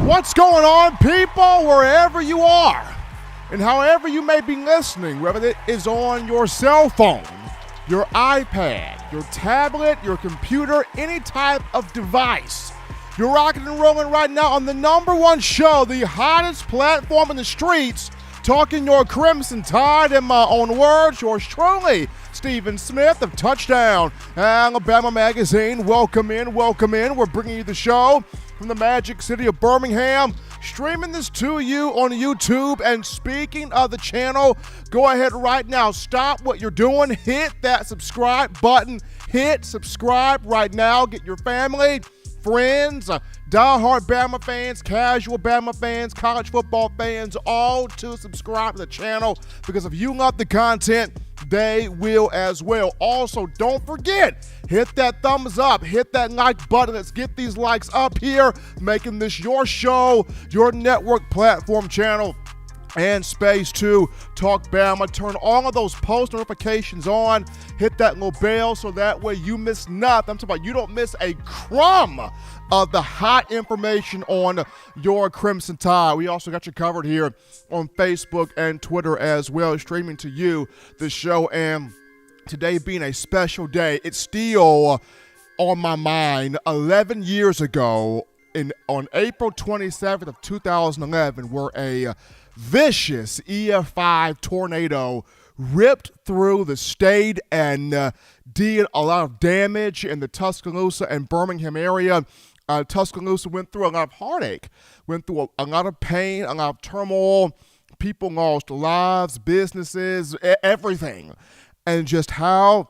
What's going on, people, wherever you are, and however you may be listening, whether it is on your cell phone, your iPad, your tablet, your computer, any type of device. You're rocking and rolling right now on the number one show, the hottest platform in the streets, talking your Crimson Tide in my own words, yours truly, Stephen Smith of Touchdown Alabama Magazine. Welcome in. We're bringing you the show from the Magic City of Birmingham, streaming this to you on YouTube. And speaking of the channel, go ahead right now, stop what you're doing, hit that subscribe button, hit subscribe right now, get your family, friends, diehard Bama fans, casual Bama fans, college football fans, all to subscribe to the channel, because if you love the content, they will as well. Also, don't forget, hit that thumbs up, hit that like button. Let's get these likes up here, making this your show, your network platform channel, and space to talk Bama. Turn all of those post notifications on. Hit that little bell so that way you miss nothing. I'm talking about you don't miss a crumb of the hot information on your Crimson Tide. We also got you covered here on Facebook and Twitter as well, streaming to you the show. And today being a special day, it's still on my mind. 11 years ago, on April 27th of 2011, where a vicious EF5 tornado ripped through the state and did a lot of damage in the Tuscaloosa and Birmingham area. Tuscaloosa went through a lot of heartache, went through a lot of pain, a lot of turmoil. People lost lives, businesses, everything. And just how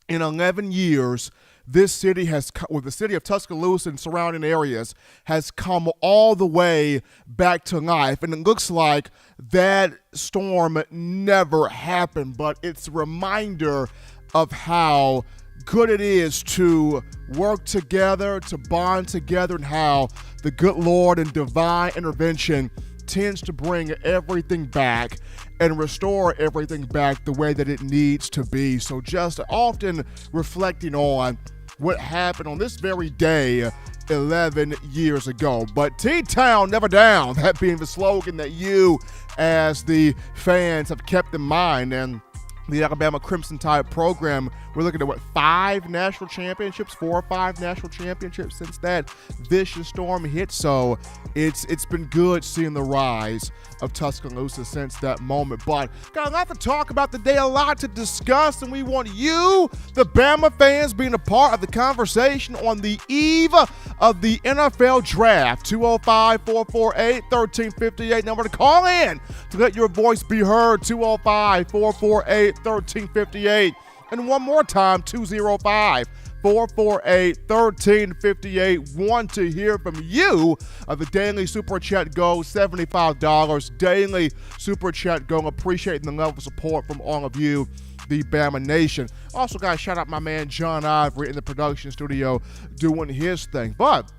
in 11 years, this city has, or the city of Tuscaloosa and surrounding areas, has come all the way back to life. And it looks like that storm never happened, but it's a reminder of how good it is to work together, to bond together, and how the good Lord and divine intervention tends to bring everything back and restore everything back the way that it needs to be. So just often reflecting on what happened on this very day 11 years ago. But T-Town never down, that being the slogan that you as the fans have kept in mind. And the Alabama Crimson Tide program, we're looking at, 5 national championships, 4 or 5 national championships since that vicious storm hit. So it's been good seeing the rise of Tuscaloosa since that moment. But got a lot to talk about today, a lot to discuss, and we want you, the Bama fans, being a part of the conversation on the eve of the NFL Draft. 205-448-1358, number to call in to let your voice be heard, 205-448-1358. And one more time, 205-448-1358. Want to hear from you. The daily Super Chat goes $75. Daily Super Chat go. Appreciating the level of support from all of you, the Bama Nation. Also, guys, shout out my man John Ivory in the production studio doing his thing. But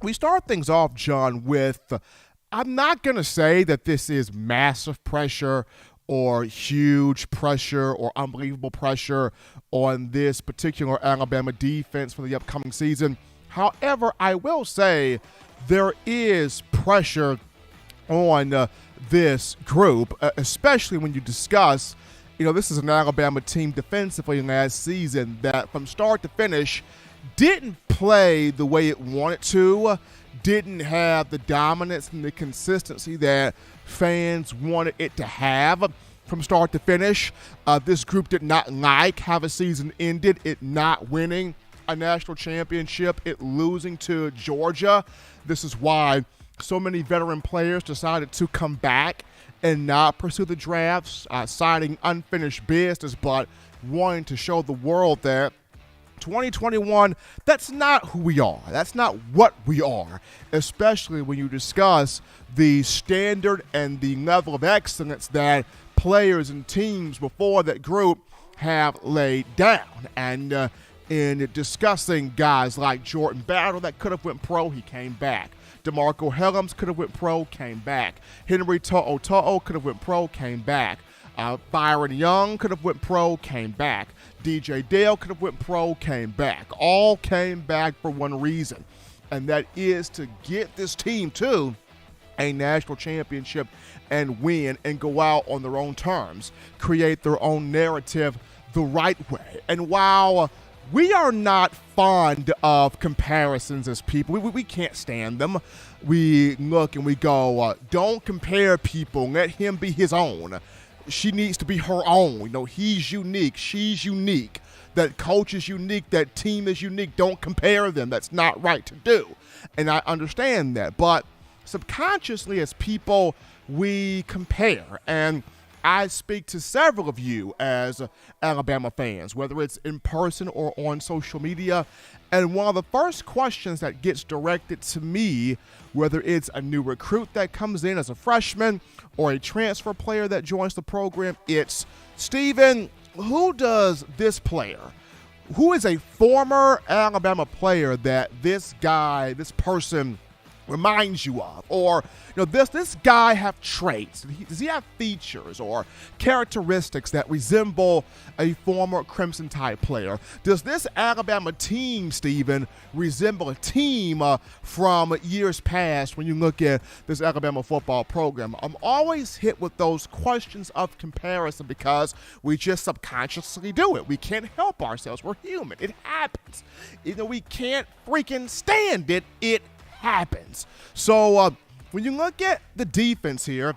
we start things off, John, with, I'm not going to say that this is massive pressure or huge pressure or unbelievable pressure on this particular Alabama defense for the upcoming season. However, I will say there is pressure on this group, especially when you discuss, this is an Alabama team defensively last season that from start to finish didn't play the way it wanted to, didn't have the dominance and the consistency that fans wanted it to have from start to finish. This group did not like how the season ended, it not winning a national championship, it losing to Georgia. This is why so many veteran players decided to come back and not pursue the drafts, citing unfinished business, but wanting to show the world that 2021, that's not who we are. That's not what we are, especially when you discuss the standard and the level of excellence that players and teams before that group have laid down. And in discussing guys like Jordan Battle that could have went pro, he came back. DeMarco Hellams could have went pro, came back. Henry To'o could have went pro, came back. Byron Young could have went pro, came back. DJ Dale could have went pro, came back. All came back for one reason. and that is to get this team to a national championship and win and go out on their own terms, create their own narrative the right way. And while we are not fond of comparisons as people, we can't stand them. We look and we go, don't compare people, let him be his own. She needs to be her own. He's unique, she's unique. That coach is unique, that team is unique. Don't compare them. That's not right to do. And I understand that. But subconsciously as people, we compare. And I speak to several of you as Alabama fans, whether it's in person or on social media. And one of the first questions that gets directed to me, whether it's a new recruit that comes in as a freshman or a transfer player that joins the program, it's, Steven, who does this player, who is a former Alabama player that this guy, this person reminds you of? Or, this guy have traits? Does he have features or characteristics that resemble a former Crimson Tide player? Does this Alabama team, Steven, resemble a team from years past when you look at this Alabama football program? I'm always hit with those questions of comparison because we just subconsciously do it. We can't help ourselves. We're human. It happens. We can't freaking stand it. It happens. So when you look at the defense here,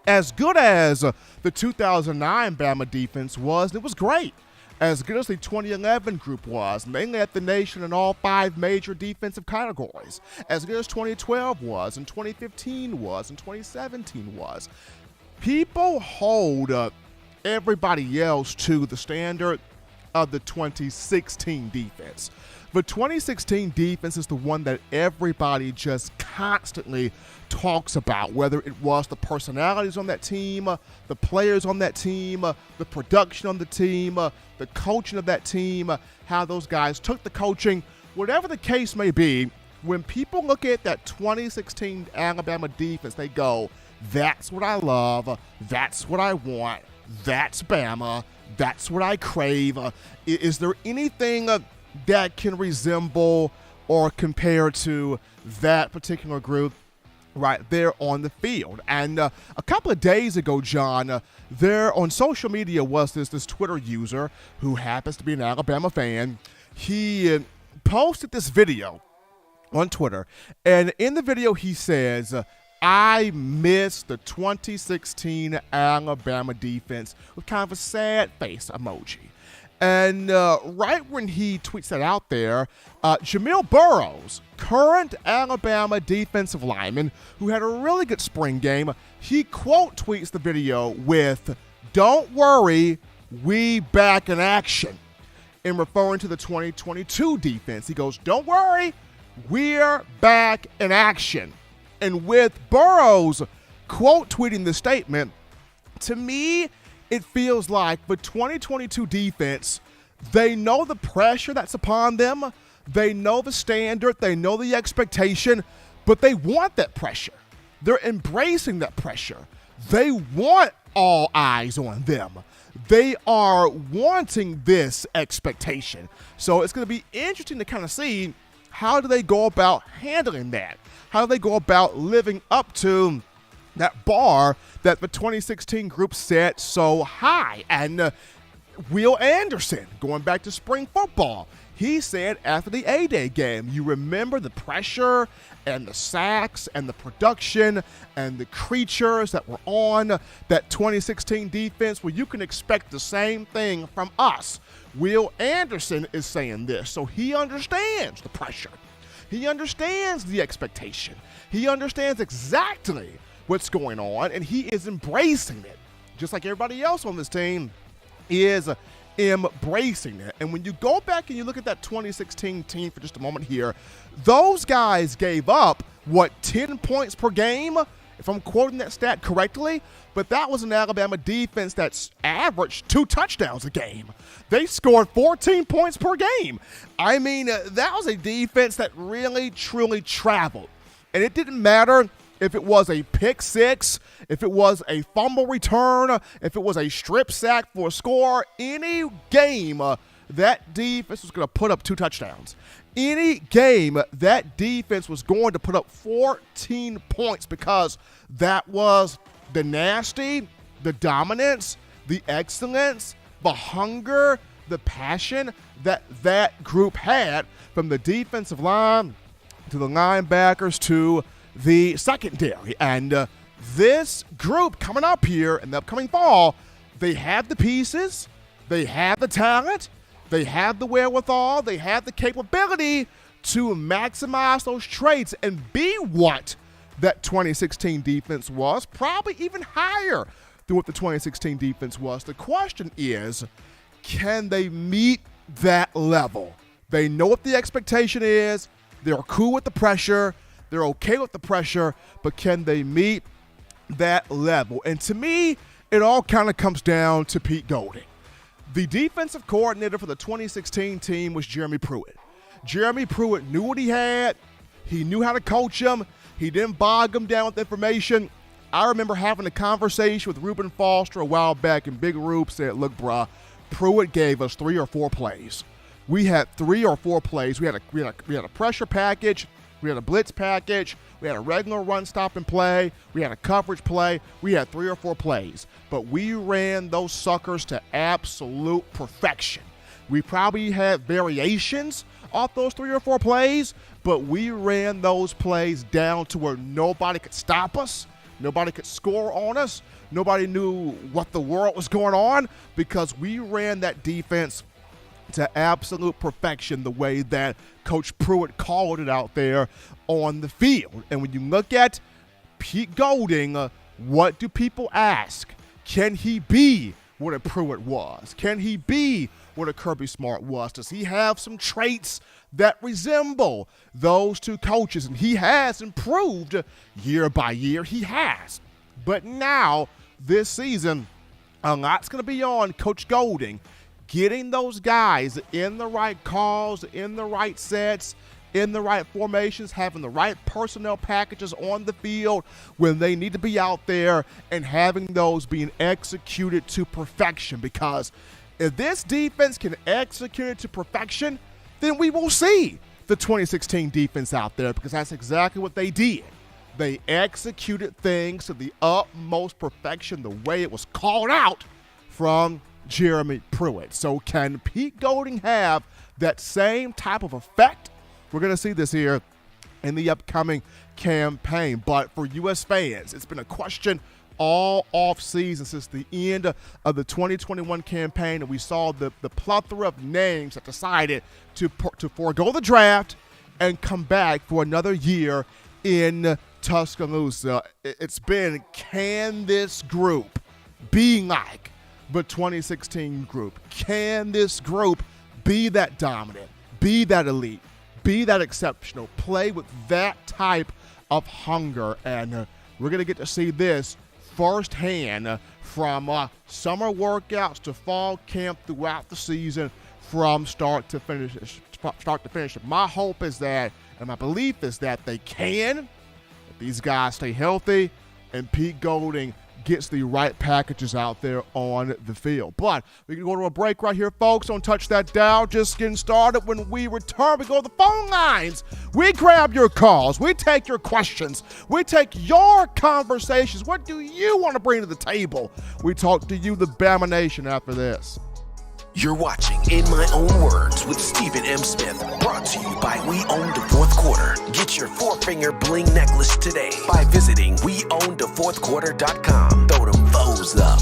as good as the 2009 Bama defense was, it was great. As good as the 2011 group was, mainly at the nation in all 5 major defensive categories. As good as 2012 was, and 2015 was, and 2017 was. People hold everybody else to the standard of the 2016 defense. The 2016 defense is the one that everybody just constantly talks about, whether it was the personalities on that team, the players on that team, the production on the team, the coaching of that team, how those guys took the coaching, whatever the case may be. When people look at that 2016 Alabama defense, they go, that's what I love, that's what I want, that's Bama, that's what I crave. Is there anything that can resemble or compare to that particular group right there on the field? And a couple of days ago, John, there on social media was this Twitter user who happens to be an Alabama fan. He posted this video on Twitter, and in the video he says, I miss the 2016 Alabama defense, with kind of a sad face emoji. And right when he tweets that out there, Jamil Burroughs, current Alabama defensive lineman, who had a really good spring game, he quote tweets the video with, "Don't worry, we back in action," in referring to the 2022 defense. He goes, "Don't worry, we're back in action." And with Burroughs quote tweeting the statement, to me, it feels like the 2022 defense, they know the pressure that's upon them, they know the standard, they know the expectation, but they want that pressure. They're embracing that pressure. They want all eyes on them. They are wanting this expectation. So it's going to be interesting to kind of see, how do they go about handling that? How do they go about living up to that bar that the 2016 group set so high? And Will Anderson, going back to spring football, he said after the A-Day game, you remember the pressure and the sacks and the production and the creatures that were on that 2016 defense? Well, you can expect the same thing from us. Will Anderson is saying this, so he understands the pressure. He understands the expectation. He understands exactly what's going on, and he is embracing it, just like everybody else on this team is embracing it. And when you go back and you look at that 2016 team for just a moment here, those guys gave up, 10 points per game, if I'm quoting that stat correctly? But that was an Alabama defense that's averaged 2 touchdowns a game. They scored 14 points per game. I mean, that was a defense that really, truly traveled. And it didn't matter if it was a pick six, if it was a fumble return, if it was a strip sack for a score, any game that defense was going to put up 2 touchdowns. Any game, that defense was going to put up 14 points because that was the nasty, the dominance, the excellence, the hunger, the passion that group had, from the defensive line to the linebackers to the secondary. And this group coming up here in the upcoming fall, they have the pieces, they have the talent, they have the wherewithal, they have the capability to maximize those traits and be what that 2016 defense was, probably even higher than what the 2016 defense was. The question is, can they meet that level? They know what the expectation is. They're cool with the pressure. They're okay with the pressure, but can they meet that level? And to me, it all kind of comes down to Pete Golding. The defensive coordinator for the 2016 team was Jeremy Pruitt. Jeremy Pruitt knew what he had. He knew how to coach him. He didn't bog him down with information. I remember having a conversation with Reuben Foster a while back, and Big Rube said, look, bruh, Pruitt gave us 3 or 4 plays. We had 3 or 4 plays. We had a pressure package. We had a blitz package. We had a regular run, stop, and play. We had a coverage play. We had 3 or 4 plays. But we ran those suckers to absolute perfection. We probably had variations off those 3 or 4 plays, but we ran those plays down to where nobody could stop us. Nobody could score on us. Nobody knew what the world was going on, because we ran that defense to absolute perfection, the way that Coach Pruitt called it out there on the field. And when you look at Pete Golding, what do people ask? Can he be what a Pruitt was? Can he be what a Kirby Smart was? Does he have some traits that resemble those 2 coaches? And he has improved year by year. He has. But now, this season, a lot's going to be on Coach Golding, getting those guys in the right calls, in the right sets, in the right formations, having the right personnel packages on the field when they need to be out there, and having those being executed to perfection. Because if this defense can execute it to perfection, then we will see the 2016 defense out there, because that's exactly what they did. They executed things to the utmost perfection, the way it was called out from Jeremy Pruitt. So can Pete Golding have that same type of effect? We're going to see this here in the upcoming campaign. But for U.S. fans, it's been a question all off-season since the end of the 2021 campaign, and we saw the plethora of names that decided to forego the draft and come back for another year in Tuscaloosa. It's been, can this group be like the 2016 group? Can this group be that dominant, be that elite, be that exceptional, play with that type of hunger? And we're going to get to see this firsthand from summer workouts to fall camp throughout the season, from start to finish. My hope is that, and my belief is that they can, if these guys stay healthy and Pete Golding gets the right packages out there on the field. But we can go to a break right here, folks. Don't touch that dial. Just getting started. When we return, we go to the phone lines. We grab your calls. We take your questions. We take your conversations. What do you want to bring to the table? We talk to you, the Bama Nation, after this. You're watching In My Own Words with Stephen M. Smith, brought to you by We Own the Fourth Quarter. Get your 4-finger bling necklace today by visiting weownthefourthquarter.com. Throw them foes up.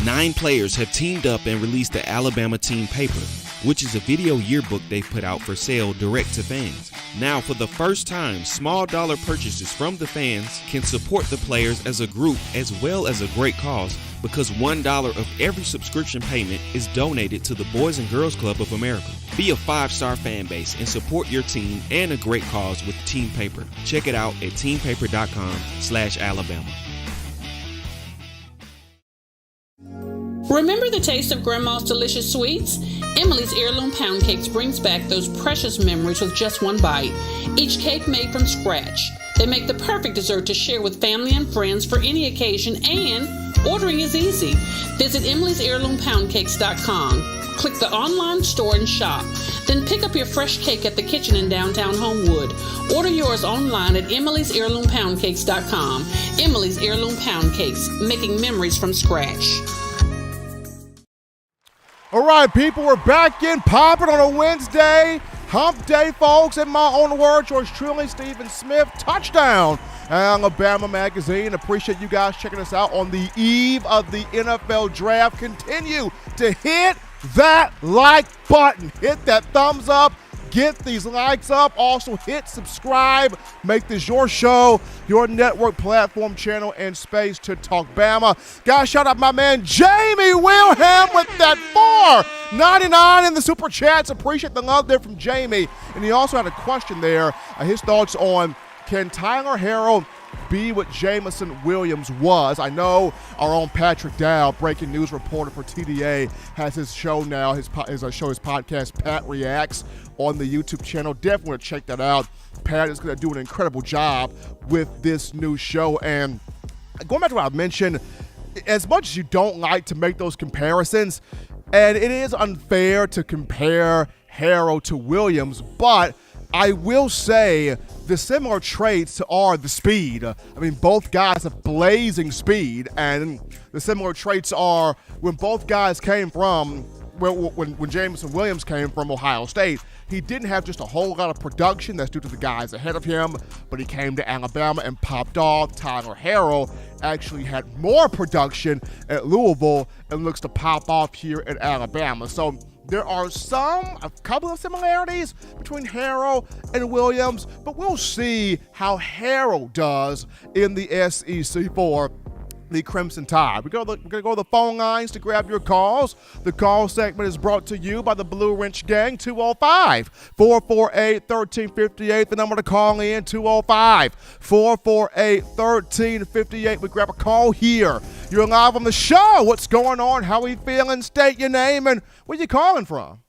9 players have teamed up and released the Alabama Team Paper, which is a video yearbook they've put out for sale direct to fans. Now, for the first time, small dollar purchases from the fans can support the players as a group as well as a great cause, because $1 of every subscription payment is donated to the Boys and Girls Club of America. Be a 5-star fan base and support your team and a great cause with Team Paper. Check it out at teampaper.com/Alabama. Remember the taste of Grandma's delicious sweets? Emily's Heirloom Pound Cakes brings back those precious memories with just one bite. Each cake made from scratch. They make the perfect dessert to share with family and friends for any occasion, and Ordering is easy. Visit Emily'sHeirloomPoundCakes.com. Click the online store and shop. Then pick up your fresh cake at the kitchen in downtown Homewood. Order yours online at Emily'sHeirloomPoundCakes.com. Emily's Heirloom Pound Cakes, making memories from scratch. All right, people, we're back in popping on a Wednesday. Hump day, folks. In my own words, yours truly, Stephen Smith. Touchdown, Alabama Magazine. Appreciate you guys checking us out on the eve of the NFL Draft. Continue to hit that like button. Hit that thumbs up. Get these likes up. Also hit subscribe. Make this your show, your network platform, channel, and space to talk Bama. Guys, shout out my man Jamie Wilhelm with that $4.99 in the super chats. Appreciate the love there from Jamie. And he also had a question there. His thoughts on, can Tyler Harrell be what Jameson Williams was? I know our own Patrick Dow, breaking news reporter for TDA, has his show now, his podcast, Pat Reacts, on the YouTube channel. Definitely want to check that out. Pat is going to do an incredible job with this new show. And going back to what I mentioned, as much as you don't like to make those comparisons, and it is unfair to compare Harrell to Williams, but I will say the similar traits are the speed. I mean, both guys have blazing speed, and the similar traits are when both guys came from, when Jameson Williams came from Ohio State, he didn't have just a whole lot of production. That's due to the guys ahead of him, but he came to Alabama and popped off. Tyler Harrell actually had more production at Louisville and looks to pop off here at Alabama. So there are a couple of similarities between Harrell and Williams, but we'll see how Harrell does in the SEC for the Crimson Tide. We're going to go to the phone lines to grab your calls. The call segment is brought to you by the Blue Wrench Gang, 205-448-1358. The number to call in, 205-448-1358. We grab a call here. You're live on the show. What's going on? How are you feeling? State your name and where you calling from?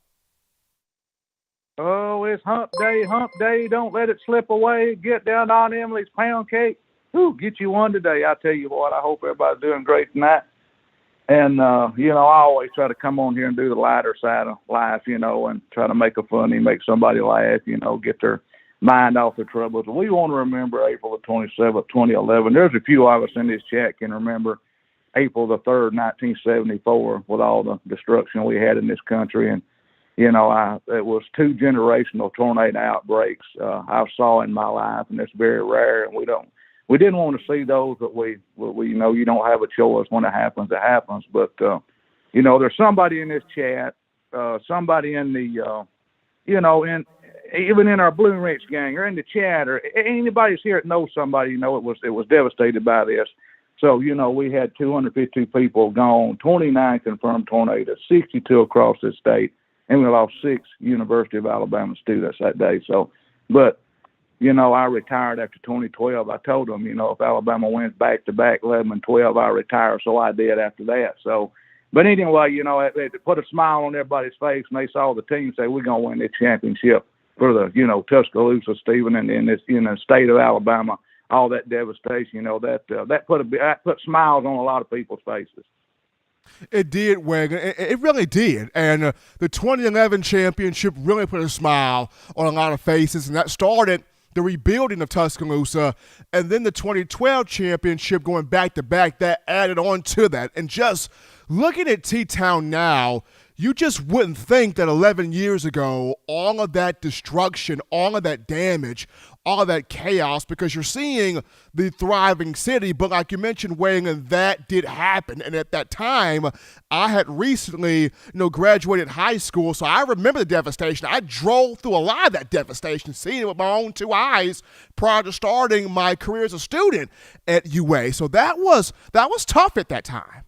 Oh, it's hump day, hump day. Don't let it slip away. Get down on Emily's Pound Cake. Ooh, get you one today. I tell you what, I hope everybody's doing great tonight. And, I always try to come on here and do the lighter side of life, and try to make a funny, make somebody laugh, get their mind off their troubles. We want to remember April the 27th, 2011. There's a few of us in this chat can remember April the 3rd, 1974, with all the destruction we had in this country. And, it was 2 generational tornado outbreaks I saw in my life, and it's very rare, and we didn't want to see those, but we you don't have a choice. When it happens, it happens. But, there's somebody in this chat, somebody in the, even in our Blue Wrench Gang or in the chat or anybody's here that knows somebody, it was devastated by this. So, we had 252 people gone, 29 confirmed tornadoes, 62 across the state, and we lost 6 University of Alabama students that day. So, but, I retired after 2012. I told them, if Alabama wins back-to-back 11 and 12, I retire. So I did after that. So, but anyway, it put a smile on everybody's face, and they saw the team say, we're going to win this championship for the, Tuscaloosa, Stephen, and in this, state of Alabama, all that devastation, that put smiles on a lot of people's faces. It did, Wang. It really did. And the 2011 championship really put a smile on a lot of faces, and that started the rebuilding of Tuscaloosa, and then the 2012 championship going back-to-back, that added on to that. And just looking at T-Town now, you just wouldn't think that 11 years ago, all of that destruction, all of that damage, all of that chaos, because you're seeing the thriving city. But like you mentioned, Wayne, and that did happen. And at that time, I had recently, graduated high school, so I remember the devastation. I drove through a lot of that devastation, seeing it with my own 2 eyes prior to starting my career as a student at UA. So that was tough at that time.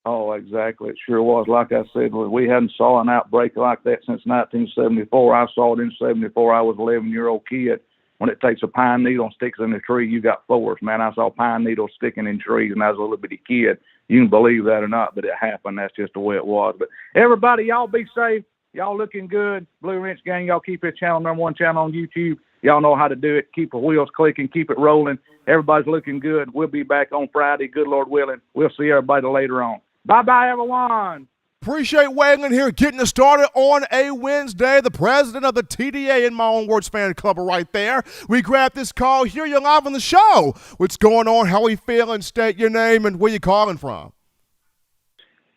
Oh, exactly. It sure was. Like I said, we hadn't saw an outbreak like that since 1974. I saw it in 74. I was an 11-year-old kid. When it takes a pine needle and sticks in a tree, you got force, man. I saw pine needles sticking in trees, and I was a little bitty kid. You can believe that or not, but it happened. That's just the way it was. But everybody, y'all be safe. Y'all looking good. Blue Wrench Gang, y'all keep your channel, #1 channel on YouTube. Y'all know how to do it. Keep the wheels clicking. Keep it rolling. Everybody's looking good. We'll be back on Friday, good Lord willing. We'll see everybody later on. Bye-bye, everyone. Appreciate Waylon here getting us started on a Wednesday. The president of the TDA in my own words fan club right there. We grab this call. Here you're live on the show. What's going on? How we feeling? State your name and where you calling from.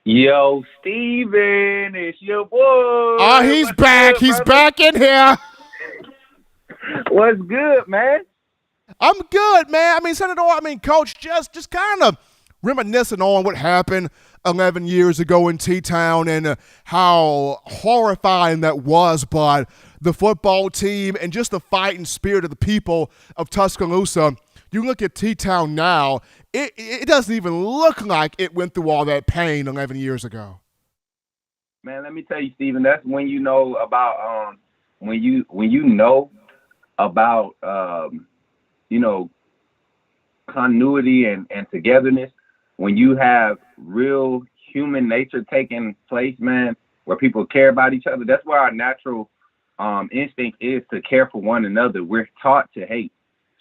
Yo, Steven, it's your boy. Oh, he's What's back. good, He's brother? back in here. What's good, man? I'm good, man. I mean, Senator, Coach, just kind of reminiscing on what happened 11 years ago in T-Town and how horrifying that was, but the football team and just the fighting spirit of the people of Tuscaloosa. You look at T-Town now, it doesn't even look like it went through all that pain 11 years ago. Man, let me tell you, Steven, that's when you know about when you know about continuity and togetherness, when you have real human nature taking place, man, where people care about each other. That's where our natural instinct is to care for one another. We're taught to hate.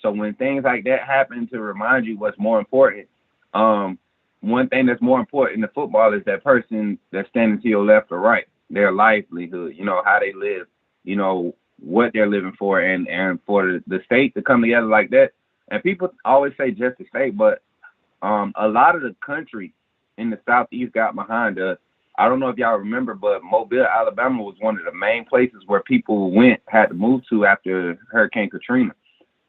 So when things like that happen, to remind you what's more important, one thing that's more important in football is that person that's standing to your left or right, their livelihood, how they live, what they're living for, and for the state to come together like that. And people always say just the state, but a lot of the country in the Southeast got behind us. I don't know if y'all remember, but Mobile, Alabama was one of the main places where people had to move to after Hurricane Katrina.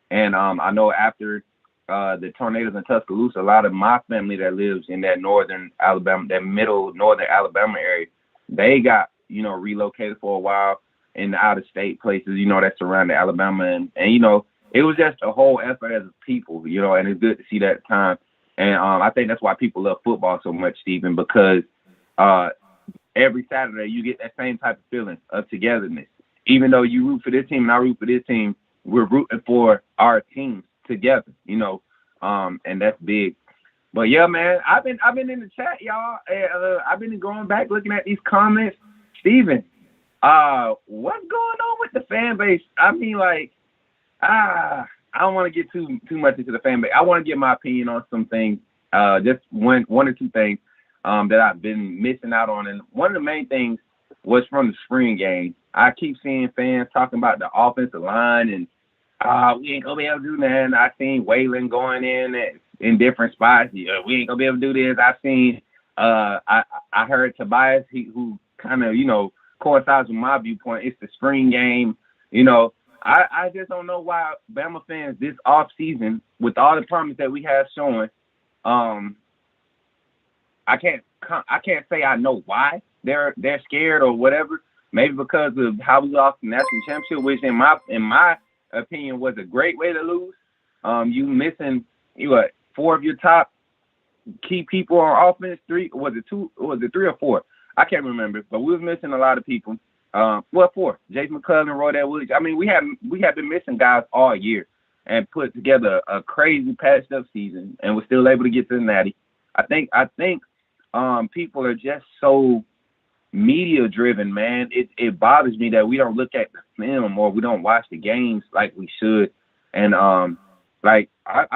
And I know after the tornadoes in Tuscaloosa, a lot of my family that lives in that northern Alabama, that middle northern Alabama area, they got, relocated for a while in the out-of-state places, that surrounded Alabama. And it was just a whole effort as a people, and it's good to see that time. And I think that's why people love football so much, Stephen, because every Saturday you get that same type of feeling of togetherness. Even though you root for this team and I root for this team, we're rooting for our teams together, and that's big. But yeah, man, I've been in the chat, y'all. I've been going back looking at these comments. Steven, what's going on with the fan base? I don't want to get too much into the fan base. I want to give my opinion on some things, just one or two things that I've been missing out on. And one of the main things was from the spring game. I keep seeing fans talking about the offensive line and we ain't gonna be able to do that. And I seen Waylon going in different spots. Yeah, we ain't gonna be able to do this. I seen I heard Tobias, who kind of coincides with my viewpoint. It's the spring game. I just don't know why Bama fans this off season, with all the promise that we have showing, I can't say I know why they're scared or whatever. Maybe because of how we lost the national championship, which in my opinion was a great way to lose. You missing four of your top key people on offense. Three or three or four? I can't remember, but we was missing a lot of people. Four. Jason McCullum, Roydell Williams. I mean, we have been missing guys all year and put together a crazy patched up season, and we're still able to get to the Natty. I think people are just so media driven, man. It bothers me that we don't look at the film or we don't watch the games like we should. And I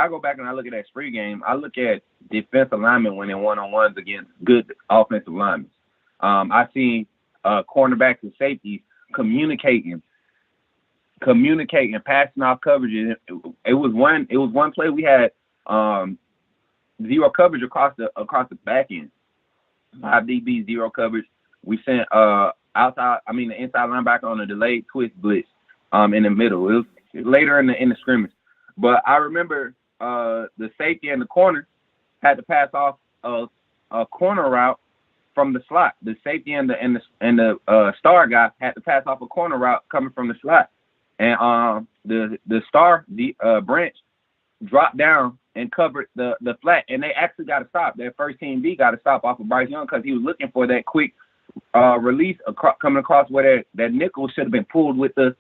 go back and I look at that spring game. I look at defensive linemen winning one-on-ones against good offensive linemen. I see cornerbacks and safeties communicating, passing off coverage. It was one play we had zero coverage across the back end. 5 DB, zero coverage. We sent the inside linebacker on a delayed twist blitz in the middle. It was later in the scrimmage. But I remember the safety and the corner had to pass off a corner route from the slot. The safety and the star guy had to pass off a corner route coming from the slot. And the star branch dropped down and covered the flat, and they actually got to stop. Their first team B got to stop off of Bryce Young because he was looking for that quick release coming across where that nickel should have been pulled with the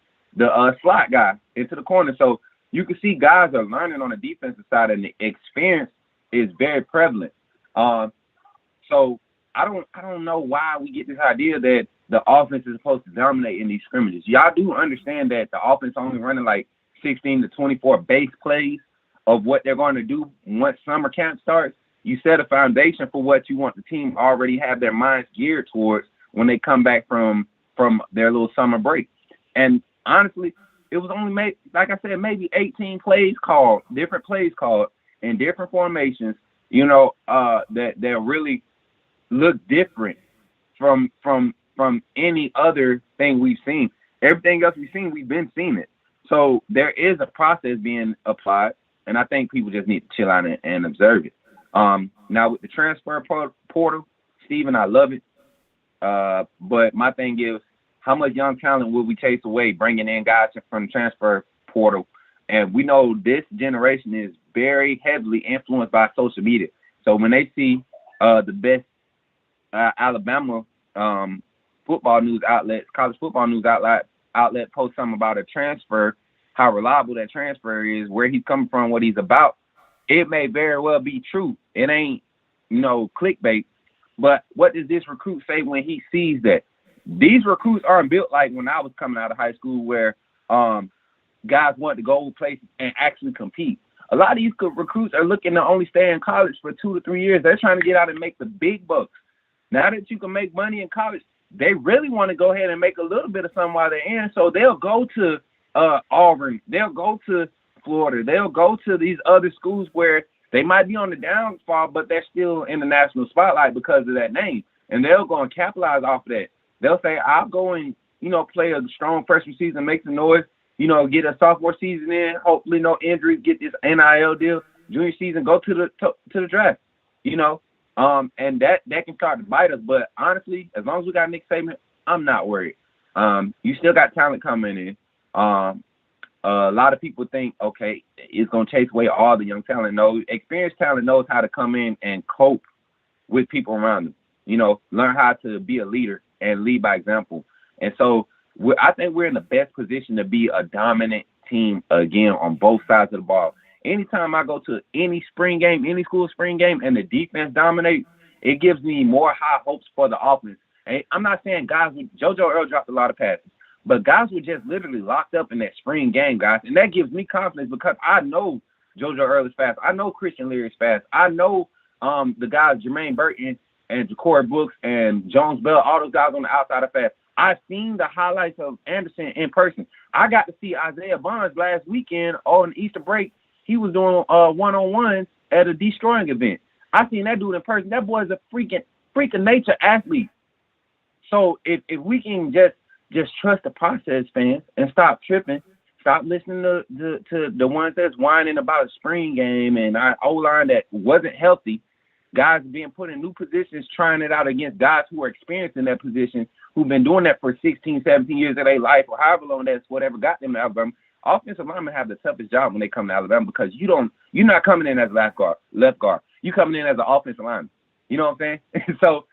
slot guy into the corner. So you can see guys are learning on the defensive side, and the experience is very prevalent. So I don't know why we get this idea that the offense is supposed to dominate in these scrimmages. Y'all do understand that the offense only running like 16 to 24 base plays of what they're going to do once summer camp starts, you set a foundation for what you want the team already have their minds geared towards when they come back from their little summer break. And honestly, it was only like I said, maybe 18 different plays called in different formations, that really look different from any other thing we've seen. Everything else we've been seeing it. So there is a process being applied, and I think people just need to chill out and observe it. Now with the transfer portal, Steven, I love it. But my thing is, how much young talent will we chase away bringing in guys from the transfer portal? And we know this generation is very heavily influenced by social media. So when they see the best Alabama football news outlets, college football news outlet post something about a transfer, how reliable that transfer is, where he's coming from, what he's about, it may very well be true. It ain't, clickbait. But what does this recruit say when he sees that? These recruits aren't built like when I was coming out of high school where guys want to go places and actually compete. A lot of these recruits are looking to only stay in college for 2 to 3 years. They're trying to get out and make the big bucks. Now that you can make money in college, they really want to go ahead and make a little bit of something while they're in. So they'll go to Auburn. They'll go to Florida. They'll go to these other schools where they might be on the downfall, but they're still in the national spotlight because of that name. And they'll go and capitalize off of that. They'll say, I'll go and, play a strong freshman season, make some noise, get a sophomore season in, hopefully no injuries, get this NIL deal. Junior season, go to the draft, and that can start to bite us. But honestly, as long as we got Nick Saban, I'm not worried. You still got talent coming in. A lot of people think, okay, it's going to chase away all the young talent. No, experienced talent knows how to come in and cope with people around them, learn how to be a leader and lead by example. And so I think we're in the best position to be a dominant team again on both sides of the ball. Anytime I go to any spring game, any school spring game, and the defense dominates, it gives me more high hopes for the offense. And I'm not saying guys, JoJo Earl dropped a lot of passes, but guys were just literally locked up in that spring game, guys. And that gives me confidence because I know JoJo Earl is fast. I know Christian Leary is fast. I know the guys, Jermaine Burton and Ja'Cory Brooks and Jones Bell, all those guys on the outside are fast. I've seen the highlights of Anderson in person. I got to see Isaiah Bonds last weekend on Easter break. He was doing one-on-ones at a destroying event. I seen that dude in person. That boy is a freaking nature athlete. So if we can just trust the process, fans, and stop tripping, stop listening to the ones that's whining about a spring game and our O-line that wasn't healthy, guys being put in new positions, trying it out against guys who are experienced in that position, who've been doing that for 16, 17 years of their life or however long that's whatever got them to Alabama. Offensive linemen have the toughest job when they come to Alabama because you're not coming in as left guard. You're coming in as an offensive lineman. You know what I'm saying? So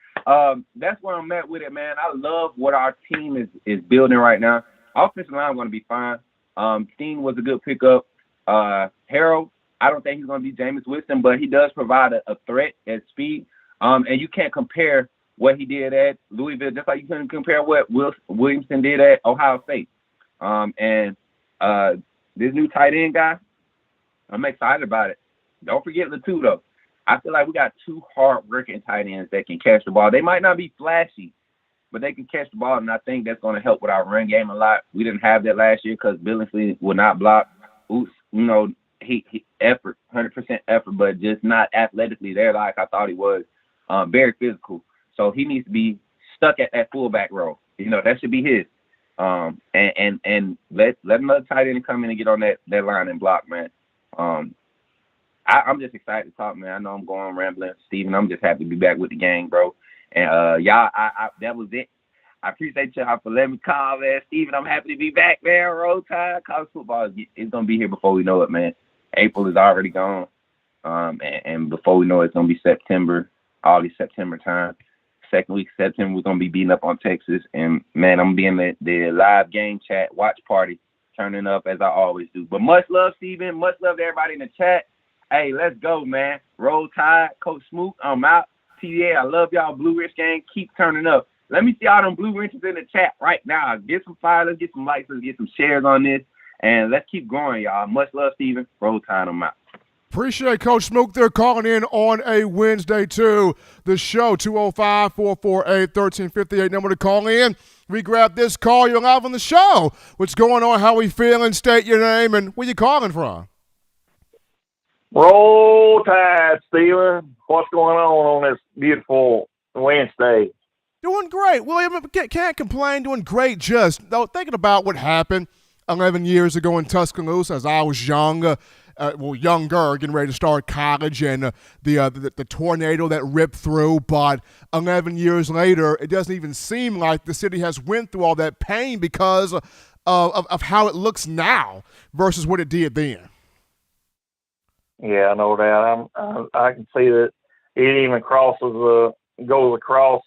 that's where I'm at with it, man. I love what our team is building right now. Offensive line going to be fine. Steen was a good pickup. Harold, I don't think he's going to be Jameis Winston, but he does provide a threat at speed. And you can't compare what he did at Louisville, just like you couldn't compare what Williamson did at Ohio State. And this new tight end guy, I'm excited about it. Don't forget Latu, though. I feel like we got 2 hard-working tight ends that can catch the ball. They might not be flashy, but they can catch the ball, and I think that's going to help with our run game a lot. We didn't have that last year because Billingsley would not block. He effort, 100% effort, but just not athletically there like I thought he was. Very physical. So he needs to be stuck at that fullback role. That should be his. And let another tight end come in and get on that line and block, man. I'm just excited to talk, man. I know I'm going rambling, Steven. I'm just happy to be back with the gang, bro. And y'all, that was it. I appreciate y'all for letting me call, man. Steven, I'm happy to be back, man. Roll Tide. College football is going to be here before we know it, man. April is already gone. And before we know it, it's going to be September, August, September time. Second week of September, we're going to be beating up on Texas. And, man, I'm going to be in the live game chat, watch party, turning up as I always do. But much love, Steven. Much love to everybody in the chat. Hey, let's go, man. Roll Tide. Coach Smoot, I'm out. TDA, I love y'all. Blue Ridge gang, keep turning up. Let me see all them blue wrenches in the chat right now. Get some fire. Let's get some likes. Let's get some shares on this. And let's keep growing, y'all. Much love, Steven. Roll Tide, I'm out. Appreciate Coach Smoke there calling in on a Wednesday to the show. 205-448-1358. Number to call in. We grab this call. You're live on the show. What's going on? How we feeling? State your name and where you calling from. Roll Tide, Steven. What's going on this beautiful Wednesday? Doing great. William, can't complain. Doing great. Just though, thinking about what happened 11 years ago in Tuscaloosa as I was younger, getting ready to start college, and the tornado that ripped through. But 11 years later, it doesn't even seem like the city has went through all that pain because of how it looks now versus what it did then. Yeah, no doubt. I can see that it even goes across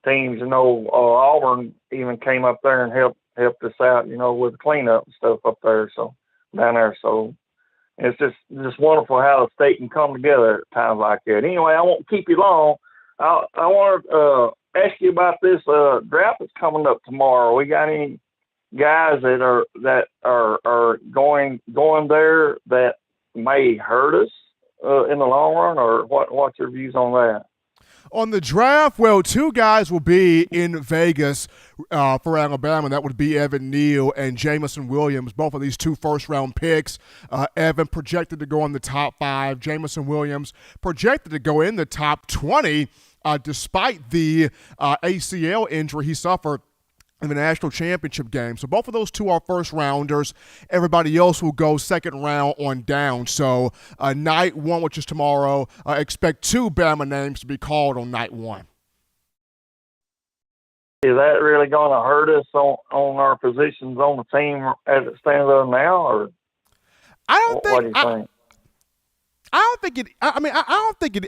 teams. Auburn even came up there and helped us out, with the cleanup and stuff up there. So down there, so. It's just wonderful how the state can come together at times like that. Anyway, I won't keep you long. I want to ask you about this draft that's coming up tomorrow. We got any guys that are going there that may hurt us in the long run, or what's your views on that? On the draft, well, two guys will be in Vegas for Alabama. That would be Evan Neal and Jameson Williams, both of these 2 first-round picks. Evan projected to go in the top 5. Jameson Williams projected to go in the top 20 despite the ACL injury he suffered in the national championship game. So both of those 2 are first rounders. Everybody else will go second round on down. So night 1, which is tomorrow, expect 2 Bama names to be called on night 1. Is that really going to hurt us on our positions on the team as it stands up now, or what do you think? I don't think it.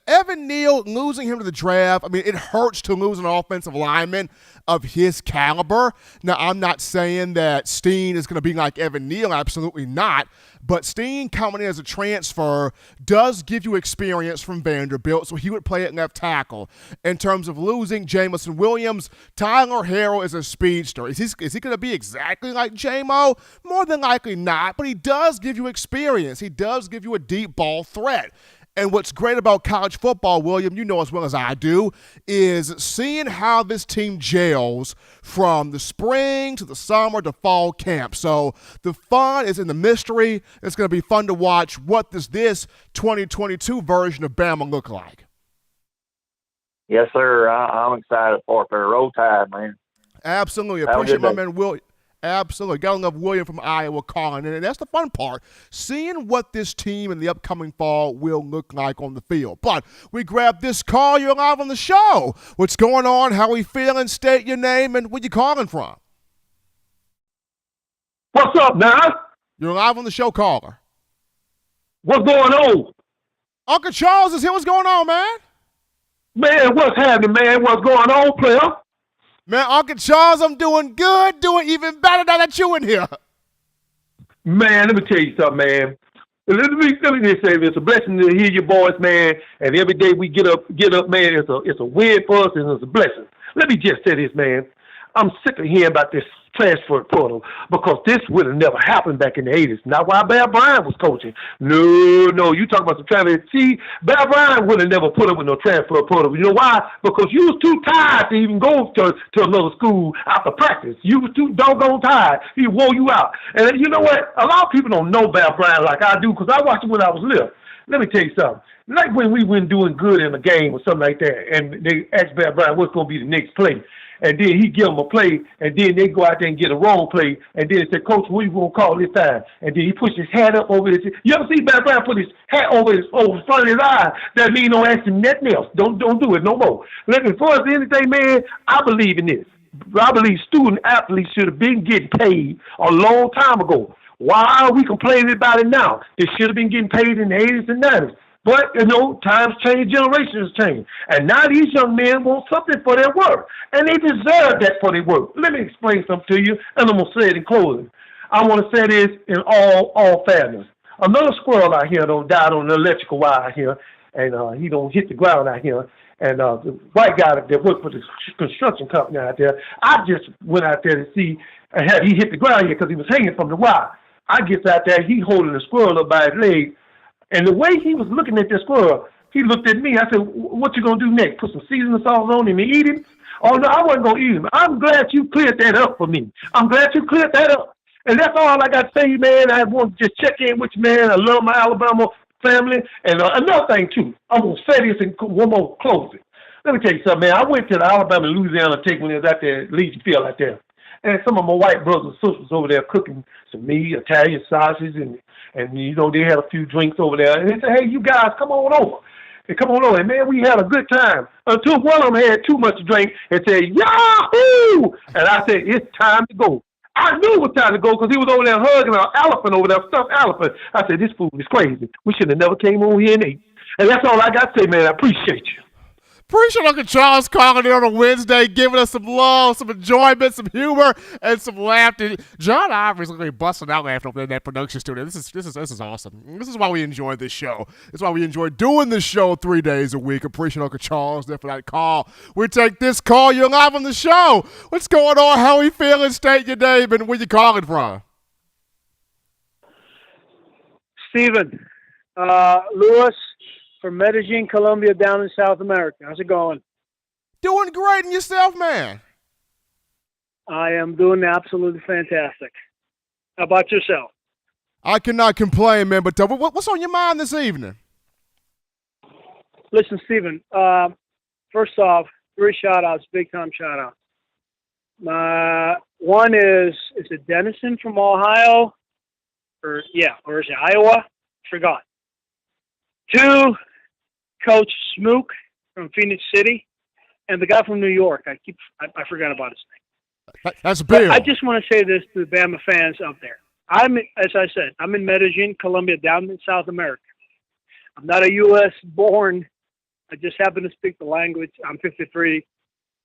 Evan Neal, losing him to the draft, it hurts to lose an offensive lineman of his caliber. Now, I'm not saying that Steen is going to be like Evan Neal, absolutely not. But Steen coming in as a transfer does give you experience from Vanderbilt, so he would play at left tackle. In terms of losing Jameson Williams, Tyler Harrell is a speedster. Is he going to be exactly like J-Mo? More than likely not, but he does give you experience. He does give you a deep ball threat. And what's great about college football, William, you know as well as I do, is seeing how this team gels from the spring to the summer to fall camp. So the fun is in the mystery. It's going to be fun to watch what does this 2022 version of Bama look like. Yes, sir. I'm excited for it. Roll Tide, man. Absolutely. Appreciate my man, Will. Absolutely. Gotta love William from Iowa calling in. And that's the fun part, seeing what this team in the upcoming fall will look like on the field. But we grab this call. You're live on the show. What's going on? How we feeling? State your name and where you calling from. What's up, man? You're live on the show, caller. What's going on? Uncle Charles is here. What's going on, man? Man, what's happening, man? What's going on, player? Man, Uncle Charles, I'm doing good, doing even better now that you in here. Man, let me tell you something, man. Let me just say it's a blessing to hear your voice, man. And every day we get up, man, it's a win for us and it's a blessing. Let me just say this, man. I'm sick of hearing about this transfer portal because this would have never happened back in the 80s. Not while Bear Bryant was coaching. No, you talk about some transfer. See, Bear Bryant would have never put up with no transfer portal. You know why? Because you was too tired to even go to another school after practice. You was too doggone tired. He wore you out. And you know what? A lot of people don't know Bear Bryant like I do because I watched him when I was little. Let me tell you something. Like when we were doing good in a game or something like that, and they asked Bear Bryant what's going to be the next play. And then he give them a play, and then they go out there and get a wrong play, and then say, Coach, what are you going to call this time? And then he puts his hat up over his – you ever see Bear Bryant put his hat over front of his eye? That means don't ask him nothing else. Don't do it no more. Listen, as far as anything, man, I believe in this. I believe student athletes should have been getting paid a long time ago. Why are we complaining about it now? They should have been getting paid in the 80s and 90s. But, times change, generations change. And now these young men want something for their work. And they deserve that for their work. Let me explain something to you, and I'm going to say it in closing. I want to say this in all fairness. Another squirrel out here died on the electrical wire out here, and he don't hit the ground out here. and the white guy that worked for the construction company out there. I just went out there to see, and he hit the ground here because he was hanging from the wire. I get out there, he holding the squirrel up by his leg, and the way he was looking at the squirrel, he looked at me. I said, "What you gonna do next? Put some seasoning sauce on him and eat him?" Oh no, I wasn't gonna eat him. I'm glad you cleared that up for me. I'm glad you cleared that up. And that's all I got to say, man. I want to just check in with you, man. I love my Alabama family. And another thing, too, I'm going to say this in one more closing. Let me tell you something, man. I went to the Alabama and Louisiana take when it was out there at Legion Field out there. And some of my white brothers and sisters over there cooking some meat, Italian sausage, and you know, they had a few drinks over there. And they said, "Hey, you guys, come on over." And come on over. And, man, we had a good time until one of them had too much to drink and said, "Yahoo!" And I said, "It's time to go." I knew it was time to go because he was over there hugging an elephant over there, stuffed elephant. I said, "This food is crazy. We should have never came over here and ate." And that's all I got to say, man. I appreciate you. Appreciate Uncle Charles calling in on a Wednesday, giving us some love, some enjoyment, some humor, and some laughter. John Ivory's going to be busting out laughing over in that production studio. This is awesome. This is why we enjoy this show. This is why we enjoy doing this show 3 days a week. Appreciate Uncle Charles there for that call. We take this call. You're live on the show. What's going on? How are you feeling? State your name and where you calling from. Steven, Lewis from Medellin, Colombia, down in South America. How's it going? Doing great, and yourself, man? I am doing absolutely fantastic. How about yourself? I cannot complain, man, but what's on your mind this evening? Listen, Steven, first off, 3 shout-outs, big-time shout-outs. One is it Dennison from Ohio? Or is it Iowa? Forgot. 2, Coach Smook from Phoenix City, and the guy from New York. I forgot about his name. That's Bill. I just want to say this to the Bama fans out there. As I said, I'm in Medellin, Colombia, down in South America. I'm not a U.S. born. I just happen to speak the language. I'm 53.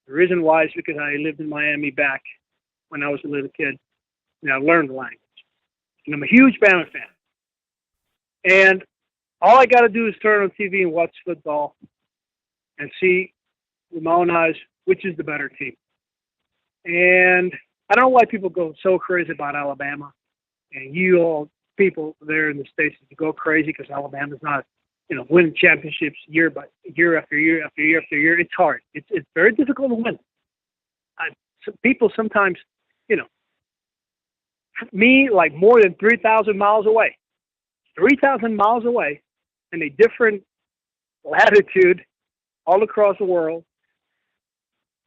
The reason why is because I lived in Miami back when I was a little kid, and I learned the language. And I'm a huge Bama fan. And all I got to do is turn on TV and watch football and see with my own eyes which is the better team. And I don't know why people go so crazy about Alabama. And you all people there in the States go crazy because Alabama's not, winning championships year after year after year after year. It's hard. It's very difficult to win. People sometimes, me, like more than 3,000 miles away. 3,000 miles away in a different latitude all across the world.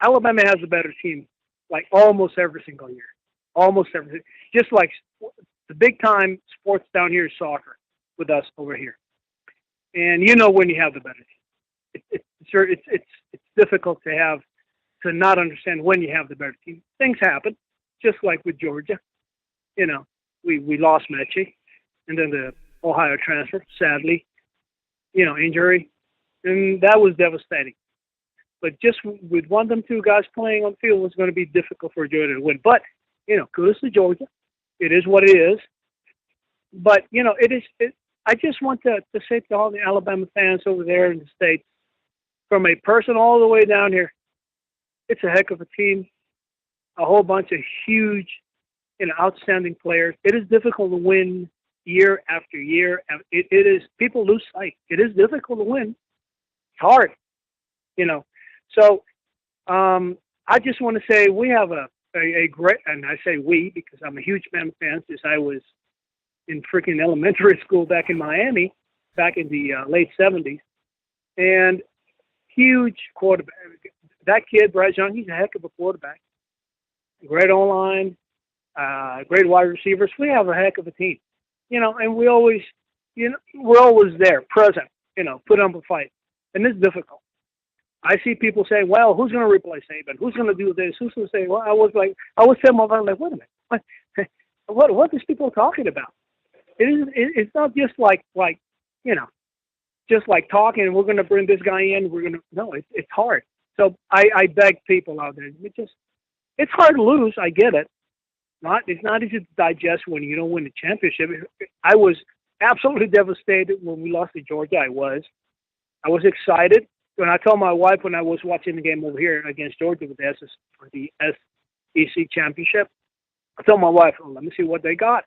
Alabama has a better team like almost every single year. Almost everything. Just like the big time sports down here is soccer with us over here. And when you have the better team. It's difficult to not understand when you have the better team. Things happen, just like with Georgia. We lost Mechie, and then the Ohio transfer, sadly, injury, and that was devastating. But just with one of them 2 guys playing on the field was going to be difficult for Georgia to win. But, kudos to Georgia. It is what it is. But, I just want to say to all the Alabama fans over there in the States, from a person all the way down here, it's a heck of a team, a whole bunch of huge, outstanding players. It is difficult to win year after year. It is, people lose sight. It is difficult to win. It's hard, So I just want to say we have a great, and I say we because I'm a huge Bama fan since I was in freaking elementary school back in Miami, back in the late 70s. And huge quarterback. That kid, Bryce Young, he's a heck of a quarterback. Great online, great wide receivers. We have a heck of a team. And we always, we're always there, present, put up a fight. And it's difficult. I see people say, well, who's going to replace Saban? Who's going to do this? Who's going to say, well, I was saying, like, wait a minute. What are these people talking about? It's not just like, just like talking and we're going to bring this guy in. No, it's hard. So I beg people out there, it's hard to lose. I get it. It's not easy to digest when you don't win the championship. I was absolutely devastated when we lost to Georgia. I was excited. when I told my wife when I was watching the game over here against Georgia with the SEC championship, I told my wife, let me see what they got.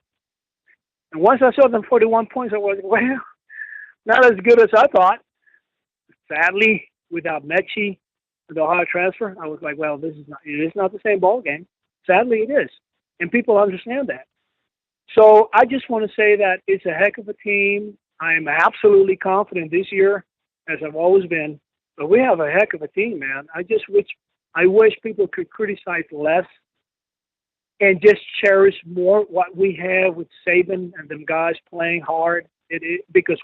And once I saw them 41 points, I was, well, not as good as I thought. Sadly, without Mechie, the Ohio transfer, I was like, well, it is not the same ball game. Sadly, it is. And people understand that. So I just want to say that it's a heck of a team. I am absolutely confident this year, as I've always been. But we have a heck of a team, man. I wish people could criticize less and just cherish more what we have with Saban and them guys playing hard. Because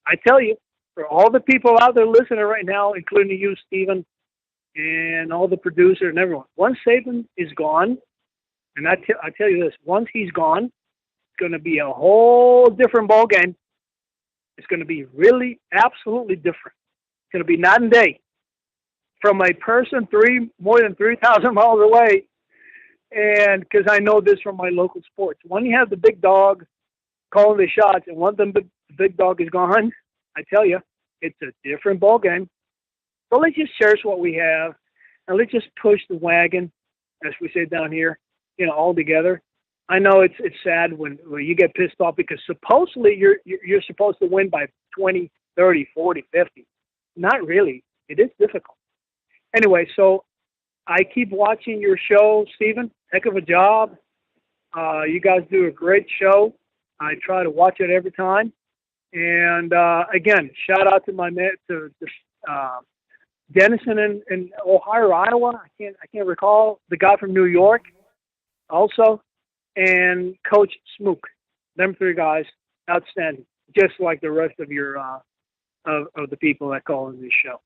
I tell you, for all the people out there listening right now, including you, Stephen, and all the producers and everyone, once Saban is gone, and I tell you this, once he's gone, it's going to be a whole different ball game. It's going to be really, absolutely different. It's going to be night and day. From a person more than 3,000 miles away, and because I know this from my local sports, when you have the big dog calling the shots, and one of them the big dog is gone, I tell you, it's a different ball game. So let's just cherish what we have, and let's just push the wagon, as we say down here, all together. I know it's sad when you get pissed off because supposedly you're supposed to win by 20, 30, 40, 50. Not really. It is difficult. Anyway, so I keep watching your show, Stephen. Heck of a job. You guys do a great show. I try to watch it every time. And again, shout out to my man, to Dennison in Ohio, or Iowa. I can't recall the guy from New York, also, and Coach Smook. Them three guys, outstanding. Just like the rest of your of the people that call in this show.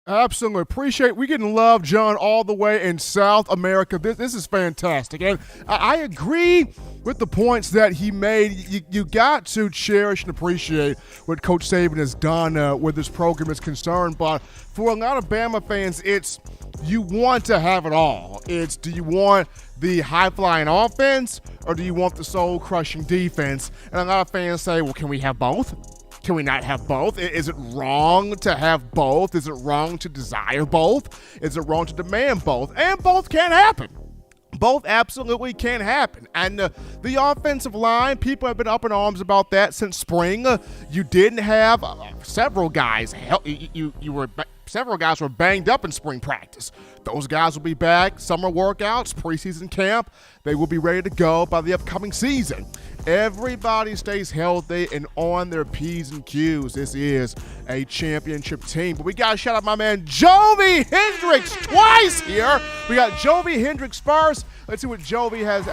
Absolutely. Appreciate it. We're getting love, John, all the way in South America. This is fantastic. And I agree with the points that he made. You got to cherish and appreciate what Coach Saban has done where this program is concerned. But for a lot of Bama fans, it's you want to have it all. It's do you want the high-flying offense or do you want the soul-crushing defense? And a lot of fans say, well, can we have both? Can we not have both? Is it wrong to have both? Is it wrong to desire both? Is it wrong to demand both? And both can happen. Both absolutely can happen. And the offensive line, people have been up in arms about that since spring. You didn't have several guys. Several guys were banged up in spring practice. Those guys will be back. Summer workouts, preseason camp. They will be ready to go by the upcoming season. Everybody stays healthy and on their P's and Q's. This is a championship team. But we got to shout out my man Jovi Hendricks twice here. We got Jovi Hendricks first. Let's see what Jovi has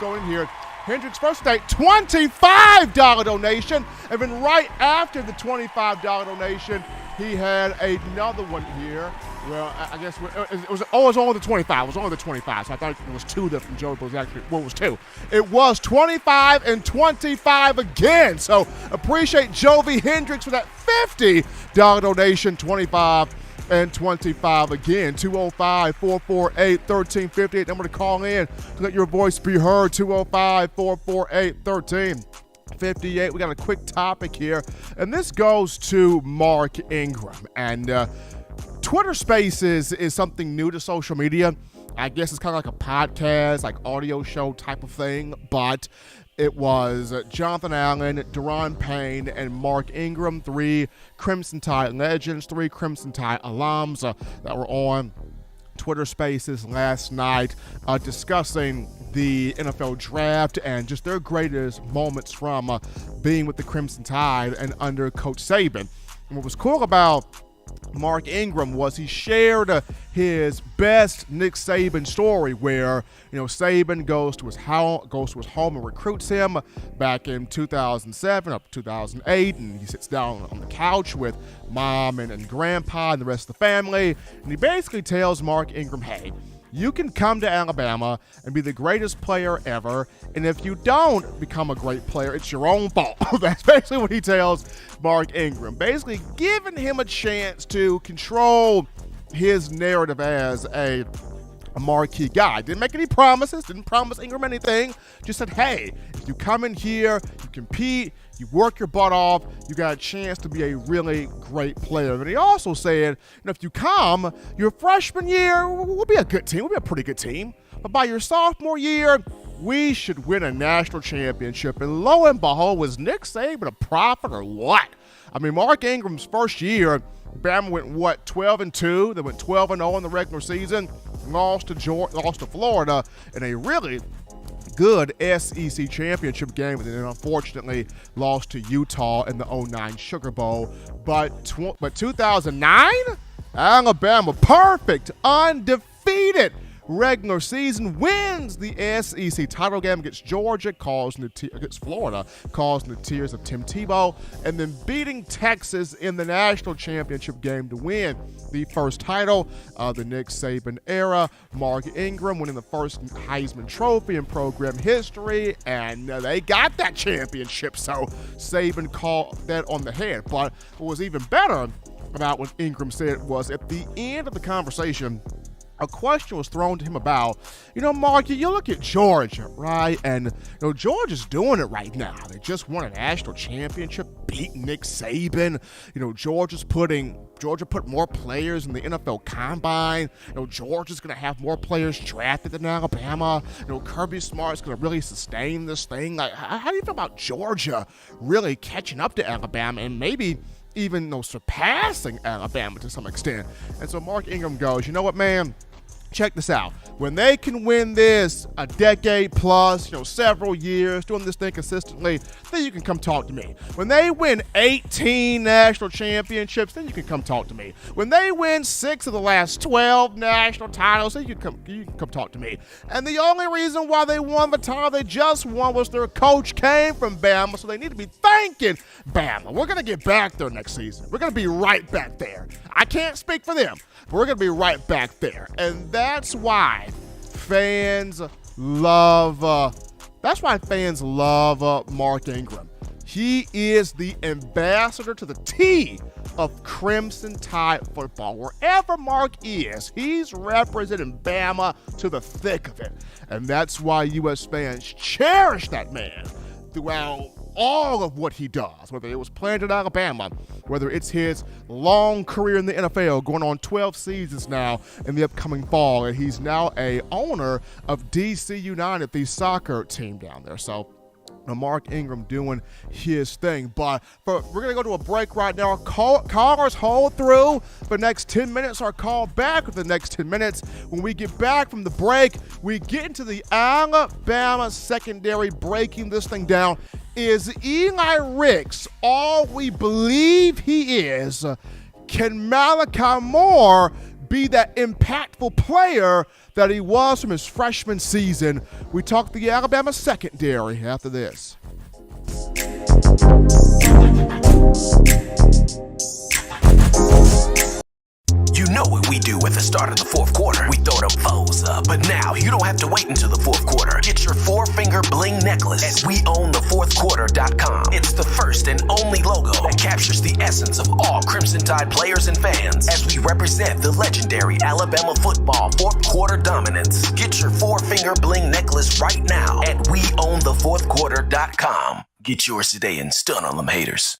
going here. Hendricks first today, $25 donation. And then right after the $25 donation, he had another one here. Well, I guess it was only the 25. It was only the 25, so I thought it was two that from Joey, but it was actually, it was two. It was 25 and 25 again. So appreciate Jovi Hendricks for that $50 donation, 25 and 25 again. 205-448-1358. Number to call in to let your voice be heard. 205-448-1358. We got a quick topic here, and this goes to Mark Ingram. And Twitter Spaces is something new to social media. I guess it's kind of like a podcast, like audio show type of thing, but it was Jonathan Allen, Deron Payne, and Mark Ingram, three Crimson Tide legends, three Crimson Tide alums that were on Twitter Spaces last night discussing the NFL draft and just their greatest moments from being with the Crimson Tide and under Coach Saban. And what was cool about Mark Ingram was he shared his best Nick Saban story where, Saban goes to his home and recruits him back in 2007 up to 2008, and he sits down on the couch with mom and grandpa and the rest of the family, and he basically tells Mark Ingram, hey, you can come to Alabama and be the greatest player ever, and if you don't become a great player, it's your own fault. That's basically what he tells Mark Ingram, basically giving him a chance to control his narrative as a a marquee guy. Didn't make any promises, didn't promise Ingram anything, just said, hey, if you come in here, you compete, you work your butt off, you got a chance to be a really great player. And he also said, if you come, your freshman year, we'll be a good team, we'll be a pretty good team. But by your sophomore year, we should win a national championship. And lo and behold, was Nick Saban a prophet or what? I mean, Mark Ingram's first year, Bama went, 12-2. They went 12-0 in the regular season, lost to Florida in a really good SEC championship game, and then unfortunately lost to Utah in the 2009 Sugar Bowl. But 2009, Alabama, perfect, undefeated regular season, wins the SEC title game against Georgia, against Florida, causing the tears of Tim Tebow, and then beating Texas in the national championship game to win the first title of the Nick Saban era. Mark Ingram winning the first Heisman Trophy in program history, and they got that championship, so Saban called that on the head. But what was even better about what Ingram said was at the end of the conversation, a question was thrown to him about, Mark, you look at Georgia, right? And, Georgia's doing it right now. They just won a national championship, beat Nick Saban. Georgia put more players in the NFL Combine. Georgia's going to have more players drafted than Alabama. Kirby Smart's going to really sustain this thing. Like, how do you feel about Georgia really catching up to Alabama and maybe even surpassing Alabama to some extent? And so Mark Ingram goes, you know what, man? Check this out. When they can win this a decade plus, several years, doing this thing consistently, then you can come talk to me. When they win 18 national championships, then you can come talk to me. When they win 6 of the last 12 national titles, then you can come talk to me. And the only reason why they won the title they just won was their coach came from Bama, so they need to be thanking Bama. We're going to get back there next season. We're going to be right back there. I can't speak for them, but we're going to be right back there. And that's why fans love Mark Ingram. He is the ambassador to the T of Crimson Tide football. Wherever Mark is, he's representing Bama to the thick of it. And that's why U.S. fans cherish that man throughout all of what he does, whether it was playing at Alabama, whether it's his long career in the NFL, going on 12 seasons now in the upcoming fall, and he's now a owner of DC United, the soccer team down there. So Mark Ingram doing his thing. But we're going to go to a break right now. Callers hold through for the next 10 minutes. Our call back for the next 10 minutes. When we get back from the break, we get into the Alabama secondary, breaking this thing down. Is Eli Ricks all we believe he is? Can Malachi Moore be that impactful player that he was from his freshman season? We talk the Alabama secondary after this. You know what we do at the start of the fourth quarter. We throw them foes up. But now you don't have to wait until the fourth quarter. Get your 4-finger bling necklace at weownthefourthquarter.com. It's the first and only logo that captures the essence of all Crimson Tide players and fans as we represent the legendary Alabama football fourth quarter dominance. Get your 4-finger bling necklace right now at weownthefourthquarter.com. Get yours today and stun on them haters.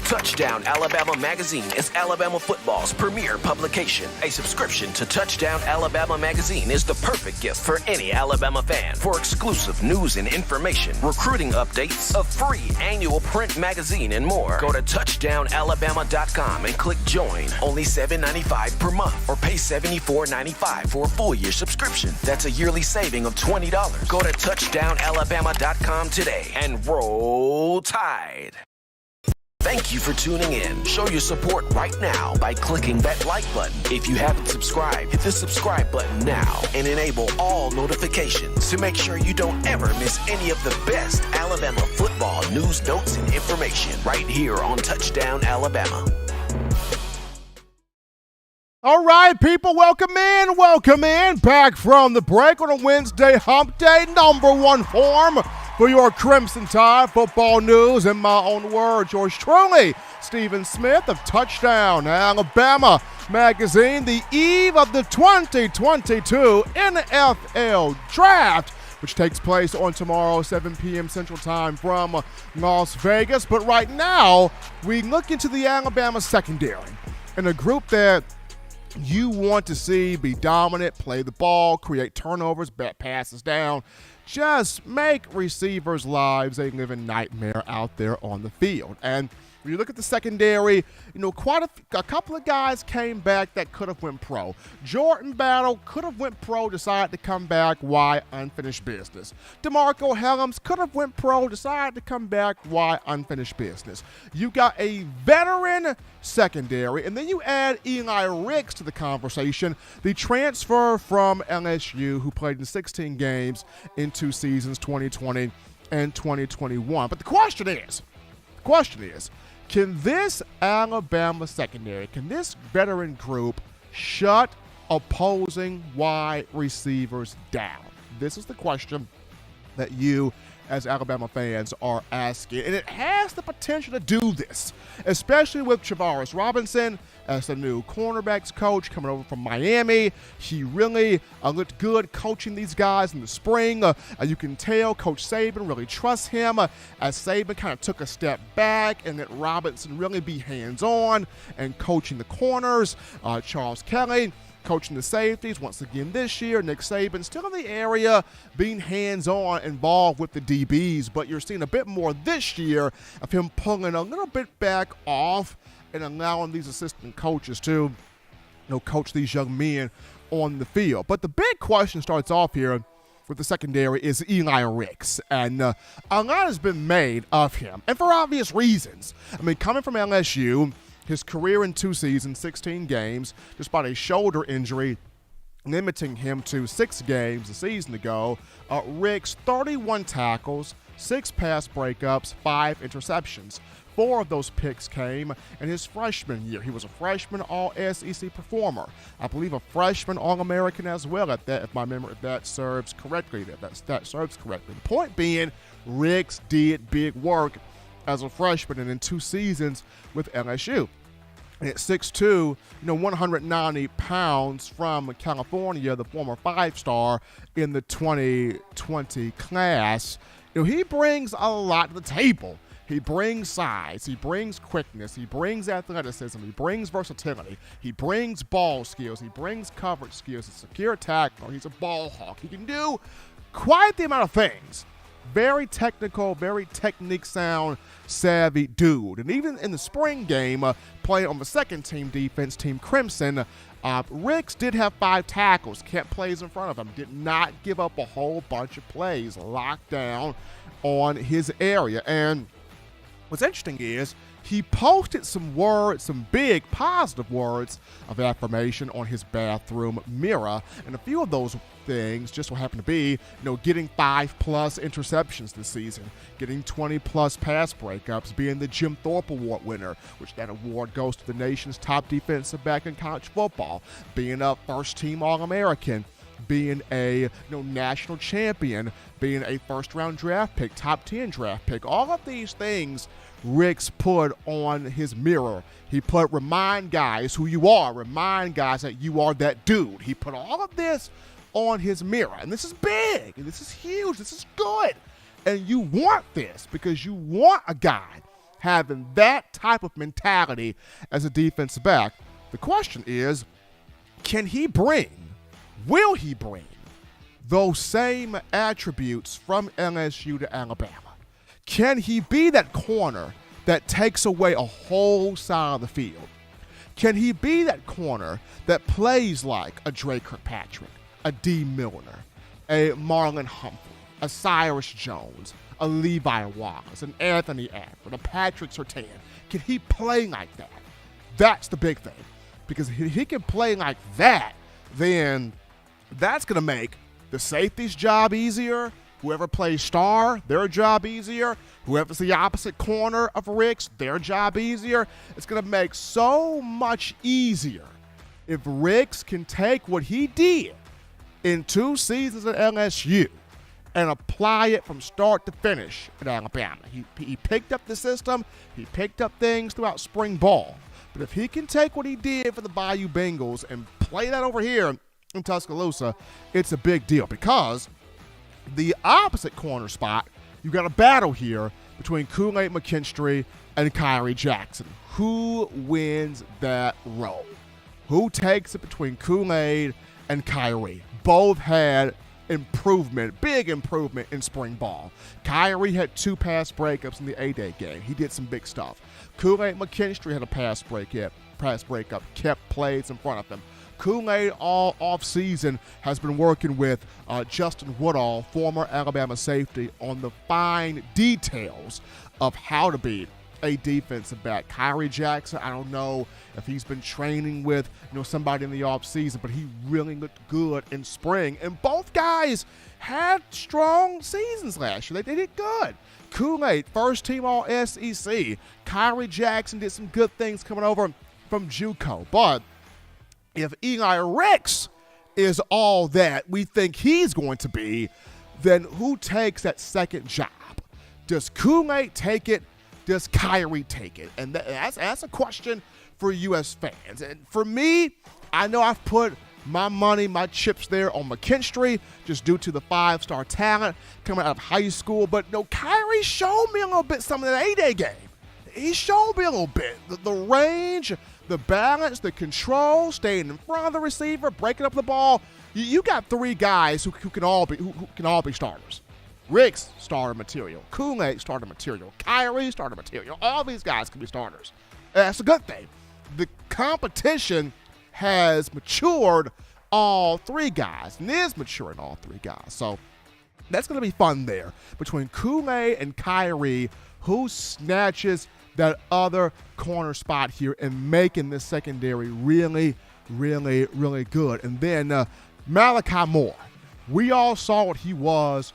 Touchdown Alabama Magazine is Alabama football's premier publication. A subscription to Touchdown Alabama Magazine is the perfect gift for any Alabama fan. For exclusive news and information, recruiting updates, a free annual print magazine, and more, go to touchdownalabama.com and click join. Only $7.95 per month, or pay $74.95 for a full-year subscription. That's a yearly saving of $20. Go to touchdownalabama.com today and roll Tide. Thank you for tuning in. Show your support right now by clicking that like button. If you haven't subscribed, hit the subscribe button now and enable all notifications to make sure you don't ever miss any of the best Alabama football news, notes, and information right here on Touchdown Alabama. All right, people, welcome in. Back from the break on a Wednesday hump day, number one form For your Crimson Tide football news, in my own words, yours truly, Stephen Smith of Touchdown Alabama Magazine, the eve of the 2022 NFL Draft, which takes place on tomorrow, 7 p.m. Central Time from Las Vegas. But right now, we look into the Alabama secondary and a group that you want to see be dominant, play the ball, create turnovers, bat passes down, just make receivers' lives a living nightmare out there on the field. And when you look at the secondary, quite a couple of guys came back that could have went pro. Jordan Battle could have went pro, decided to come back. Why? Unfinished business. DeMarco Hellams could have went pro, decided to come back. Why? Unfinished business. You got a veteran secondary, and then you add Eli Ricks to the conversation, the transfer from LSU who played in 16 games in 2 seasons, 2020 and 2021. But the question is, can this Alabama secondary, can this veteran group shut opposing wide receivers down? This is the question that you as Alabama fans are asking. And it has the potential to do this, especially with Travaris Robinson as the new cornerbacks coach coming over from Miami. He really looked good coaching these guys in the spring. You can tell Coach Saban really trusts him as Saban kind of took a step back and let Robinson really be hands-on and coaching the corners. Charles Kelly coaching the safeties once again this year. Nick Saban still in the area, being hands-on, involved with the DBs, but you're seeing a bit more this year of him pulling a little bit back off and allowing these assistant coaches to coach these young men on the field. But the big question starts off here with the secondary is Eli Ricks, and a lot has been made of him, and for obvious reasons. I mean, coming from LSU, his career in 2 seasons, 16 games, despite a shoulder injury limiting him to 6 games a season ago. Ricks, 31 tackles, 6 pass breakups, 5 interceptions. 4 of those picks came in his freshman year. He was a freshman All-SEC performer. I believe a freshman All-American as well at that, if my memory if that serves correctly. That serves correctly. The point being, Ricks did big work as a freshman and in 2 seasons with LSU. And at 6'2", 190 pounds from California, the former 5-star in the 2020 class, he brings a lot to the table. He brings size, he brings quickness, he brings athleticism, he brings versatility, he brings ball skills, he brings coverage skills, he's a secure tackler, he's a ball hawk. He can do quite the amount of things. Very technical, very technique sound, savvy dude. And even in the spring game, playing on the second-team defense, Team Crimson, Ricks did have 5 tackles, kept plays in front of him, did not give up a whole bunch of plays, locked down on his area. And what's interesting is he posted some words, some big positive words of affirmation on his bathroom mirror, and a few of those things just so happen to be, getting 5+ interceptions this season, getting 20+ pass breakups, being the Jim Thorpe Award winner, which that award goes to the nation's top defensive back in college football, being a first-team All-American, being a national champion, being a first-round draft pick, top 10 draft pick. All of these things Ricks put on his mirror. He put, remind guys who you are, remind guys that you are that dude. He put all of this on his mirror. And this is big, and this is huge, this is good. And you want this because you want a guy having that type of mentality as a defensive back. The question is, will he bring those same attributes from LSU to Alabama? Can he be that corner that takes away a whole side of the field? Can he be that corner that plays like a Dre Kirkpatrick, a D. Milner, a Marlon Humphrey, a Cyrus Jones, a Levi Wallace, an Anthony Abbott, a Patrick Surtain? Can he play like that? That's the big thing. Because if he can play like that, then that's going to make the safety's job easier. Whoever plays star, their job easier. Whoever's the opposite corner of Ricks, their job easier. It's going to make so much easier if Ricks can take what he did in 2 seasons at LSU and apply it from start to finish at Alabama. He picked up the system. He picked up things throughout spring ball. But if he can take what he did for the Bayou Bengals and play that over here in Tuscaloosa, it's a big deal, because the opposite corner spot, you got a battle here between Kool-Aid McKinstry and Kyrie Jackson. Who wins that role? Who takes it between Kool-Aid and Kyrie? Both had big improvement in spring ball. Kyrie had 2 pass breakups in the A-Day game. He did some big stuff. Kool-Aid McKinstry had a pass breakup, kept plays in front of him. Kool-Aid all offseason has been working with Justin Woodall, former Alabama safety, on the fine details of how to be a defensive back. Kyrie Jackson, I don't know if he's been training with somebody in the offseason, but he really looked good in spring. And both guys had strong seasons last year. They did good. Kool-Aid, first team All-SEC. Kyrie Jackson did some good things coming over from JUCO. But if Eli Ricks is all that we think he's going to be, then who takes that second job? Does Kool-Aid take it? Does Kyrie take it? And that's a question for U.S. fans. And for me, I know I've put my money, my chips there on McKinstry just due to the 5-star talent coming out of high school. But no, Kyrie showed me a little bit some of that A-Day game. He showed me a little bit. The range, the balance, the control, staying in front of the receiver, breaking up the ball. You got 3 guys who can all be starters. Ricks, starter material. Kool-Aid, starter material. Kyrie, starter material. All these guys can be starters. That's a good thing. The competition has matured all 3 guys, and is maturing all 3 guys. So that's going to be fun there. Between Kool-Aid and Kyrie, who snatches that other corner spot here and making this secondary really, really, really good. And then Malachi Moore. We all saw what he was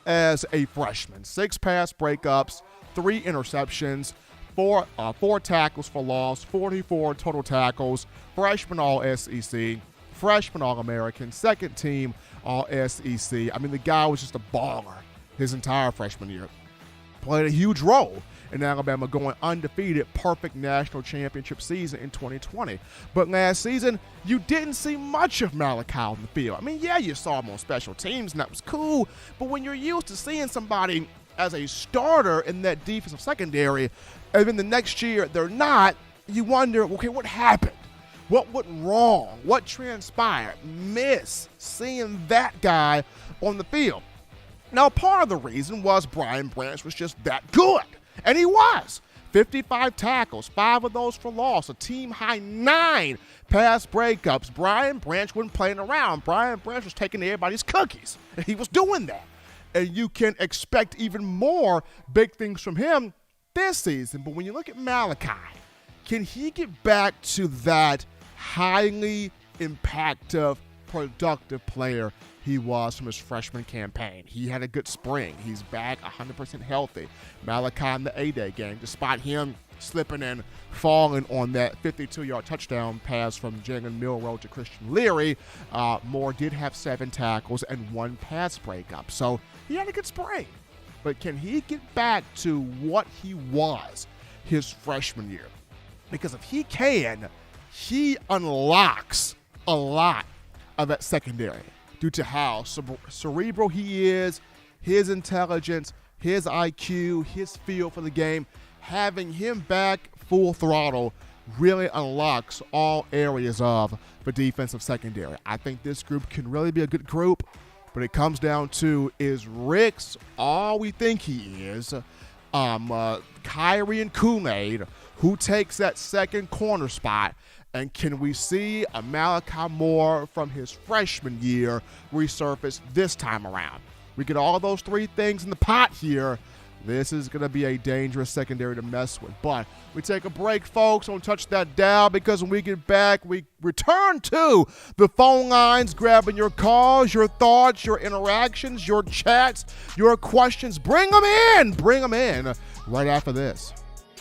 as a freshman. 6 pass breakups, 3 interceptions, 4 tackles for loss, 44 total tackles, freshman All-SEC, freshman All-American, second team All-SEC. I mean, the guy was just a baller his entire freshman year. Played a huge role in Alabama going undefeated, perfect national championship season in 2020. But last season, you didn't see much of Malachi on the field. I mean, yeah, you saw him on special teams, and that was cool, but when you're used to seeing somebody as a starter in that defensive secondary, and then the next year they're not, you wonder, okay, what happened? What went wrong? What transpired? Miss seeing that guy on the field. Now, part of the reason was Brian Branch was just that good. And he was. 55 tackles, 5 of those for loss, a team-high 9 pass breakups. Brian Branch wasn't playing around. Brian Branch was taking everybody's cookies. And he was doing that. And you can expect even more big things from him this season. But when you look at Malachi, can he get back to that highly impactful, productive player he was from his freshman campaign? He had a good spring. He's back 100% healthy. Malachi in the A-Day game, despite him slipping and falling on that 52-yard touchdown pass from Jalen Milroe to Christian Leary, Moore did have 7 tackles and 1 pass breakup. So he had a good spring. But can he get back to what he was his freshman year? Because if he can, he unlocks a lot of that secondary due to how cerebral he is, his intelligence, his IQ, his feel for the game. Having him back full throttle really unlocks all areas of the defensive secondary. I think this group can really be a good group, but it comes down to, is Ricks all we think he is? Kyrie and Kool-Aid, who takes that second corner spot? And can we see a Malachi Moore from his freshman year resurface this time around? We get all those 3 things in the pot here. This is going to be a dangerous secondary to mess with. But we take a break, folks. Don't touch that dial, because when we get back, we return to the phone lines, grabbing your calls, your thoughts, your interactions, your chats, your questions. Bring them in. Bring them in right after this.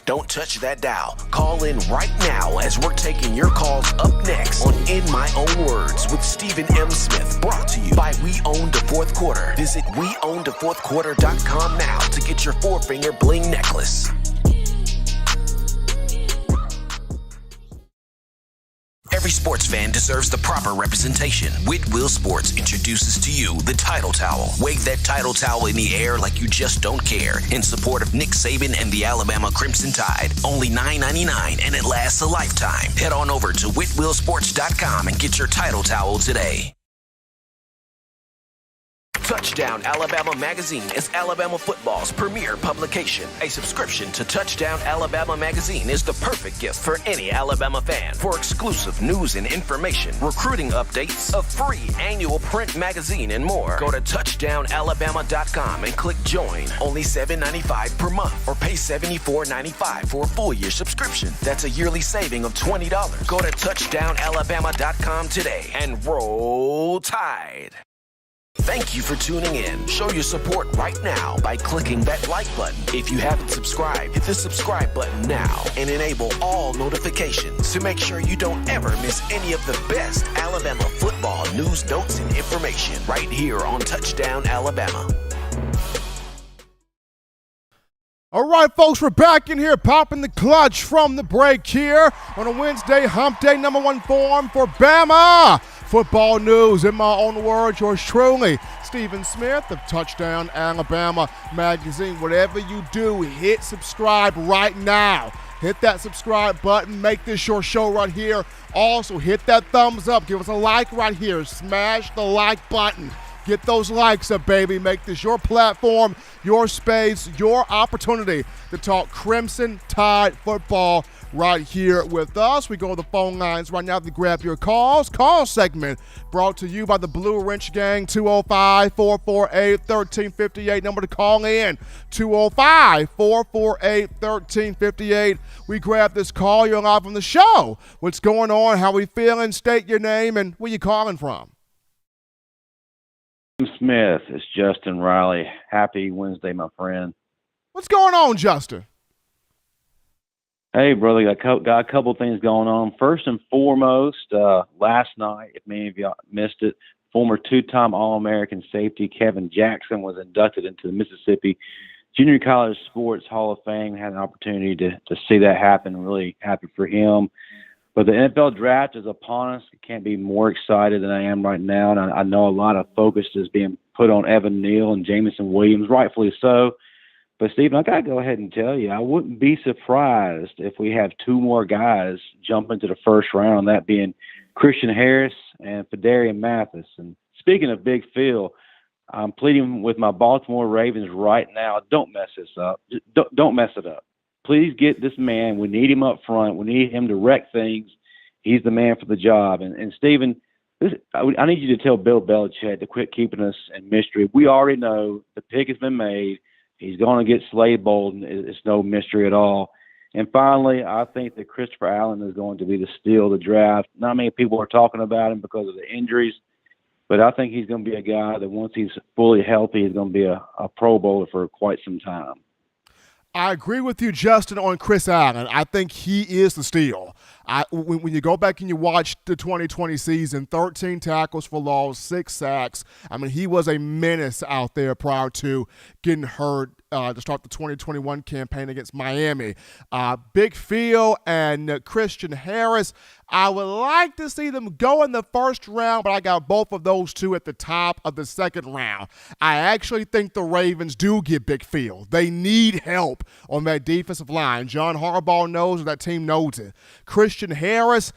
Don't touch that dial. Call in right now as we're taking your calls up next on In My Own Words with Stephen M. Smith. Brought to you by We Own the Fourth Quarter. Visit WeOwnTheFourthQuarter.com now to get your four-finger bling necklace. Every sports fan deserves the proper representation. Whitwell Sports introduces to you the Title Towel. Wave that Title Towel in the air like you just don't care in support of Nick Saban and the Alabama Crimson Tide. Only $9.99 and it lasts a lifetime. Head on over to WhitwellSports.com and get your Title Towel today. Touchdown Alabama Magazine is Alabama football's premier publication. A subscription to Touchdown Alabama Magazine is the perfect gift for any Alabama fan. For exclusive news and information, recruiting updates, a free annual print magazine, and more, go to touchdownalabama.com and click join. Only $7.95 per month or pay $74.95 for a full year subscription. That's a yearly saving of $20. Go to touchdownalabama.com today and roll Tide. Thank you for tuning in. Show your support right now by clicking that like button. If you haven't subscribed, hit the subscribe button now and enable all notifications to make sure you don't ever miss any of the best Alabama football news, notes, and information right here on Touchdown Alabama. All right, folks, we're back in here popping the clutch from the break here on a Wednesday, hump day, number one form for Bama. Football news, in my own words, yours truly, Stephen Smith of Touchdown Alabama Magazine. Whatever you do, hit subscribe right now. Hit that subscribe button. Make this your show right here. Also, hit that thumbs up. Give us a like right here. Smash the like button. Get those likes up, baby. Make this your platform, your space, your opportunity to talk Crimson Tide football right here with us. We go to the phone lines right now to grab your calls. Call segment brought to you by the Blue Wrench Gang, 205-448-1358. Number to call in, 205-448-1358. We grab this call. You're live on the show. What's going on? How we feeling? State your name and where you calling from. Smith, it's Justin Riley. Happy Wednesday, my friend. What's going on, Justin? Hey, brother, got a couple things going on. First and foremost, last night, if many of y'all missed it, former two-time All-American safety Kevin Jackson was inducted into the Mississippi Junior College Sports Hall of Fame. Had an opportunity to see that happen. Really happy for him. But the NFL draft is upon us. I can't be more excited than I am right now. And I know a lot of focus is being put on Evan Neal and Jamison Williams, rightfully so. But, Stephen, I got to go ahead and tell you, I wouldn't be surprised if we have two more guys jump into the first round, that being Christian Harris and Fedarian Mathis. And speaking of Big Phil, I'm pleading with my Baltimore Ravens right now, don't mess this up. Don't mess it up. Please get this man. We need him up front. We need him to wreck things. He's the man for the job. And Stephen, I need you to tell Bill Belichick to quit keeping us in mystery. We already know the pick has been made. He's going to get Slade Bolden. It's no mystery at all. And finally, I think that Christopher Allen is going to be the steal of the draft. Not many people are talking about him because of the injuries, but I think he's going to be a guy that once he's fully healthy, he's going to be a Pro Bowler for quite some time. I agree with you, Justin, on Chris Allen. I think he is the steal. When you go back and you watch the 2020 season, 13 tackles for loss, 6 sacks. I mean, he was a menace out there prior to getting hurt to start the 2021 campaign against Miami. Big Phil and Christian Harris, I would like to see them go in the first round, but I got both of those two at the top of the second round. I actually think the Ravens do get Big Phil. They need help on that defensive line. John Harbaugh knows, that team knows it. Christian Harris,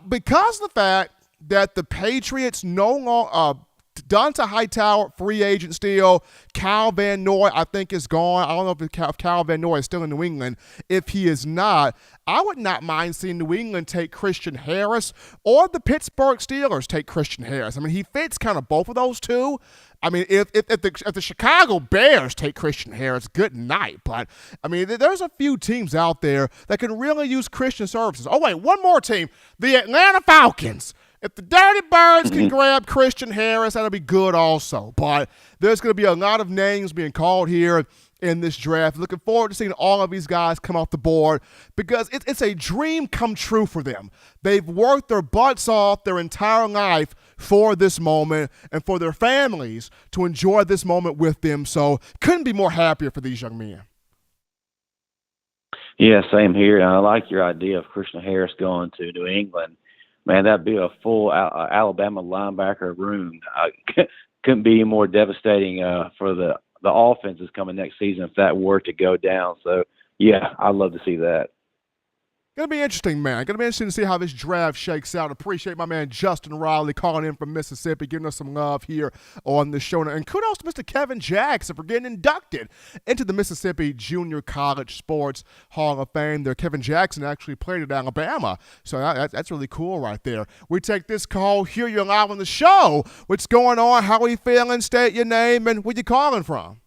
because of the fact that the Patriots no longer Donta Hightower, free agent still. Kyle Van Noy, I think, is gone. I don't know if Kyle Van Noy is still in New England. If he is not, I would not mind seeing New England take Christian Harris or the Pittsburgh Steelers take Christian Harris. I mean, he fits kind of both of those two. I mean, if the Chicago Bears take Christian Harris, good night. But, I mean, there's a few teams out there that can really use Christian services. Oh, wait, one more team, the Atlanta Falcons. If the Dirty Birds can grab Christian Harris, that'll be good also. But there's going to be a lot of names being called here. in this draft. Looking forward to seeing all of these guys come off the board because it's a dream come true for them. They've worked their butts off their entire life for this moment and for their families to enjoy this moment with them. So couldn't be more happier for these young men. Yeah, same here. And I like your idea of Christian Harris going to New England. Man, that'd be a full Alabama linebacker room. Couldn't be more devastating for the offenses coming next season if that were to go down. So, yeah, I'd love to see that. Going to be interesting, man. Going to be interesting to see how this draft shakes out. Appreciate my man Justin Riley calling in from Mississippi, giving us some love here on the show. And kudos to Mr. Kevin Jackson for getting inducted into the Mississippi Junior College Sports Hall of Fame there. Kevin Jackson actually played at Alabama, so that's really cool right there. We take this call. Here you're live on the show. What's going on? How are you feeling? State your name and where you calling from.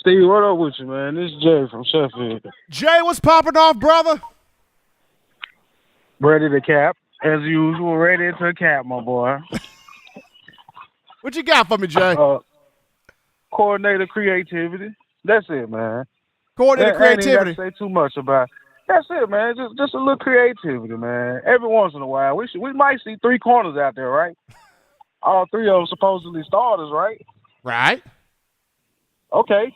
Steve, what up with you, man? This is Jay from Sheffield. Jay, what's popping off, brother? Ready to cap. As usual, ready to cap, my boy. What you got for me, Jay? Coordinator creativity. That's it, man. Coordinator creativity. I ain't got to say too much about it. That's it, man. Just a little creativity, man. Every once in a while. We might see 3 corners out there, right? All 3 of them supposedly starters, right? Right. Okay.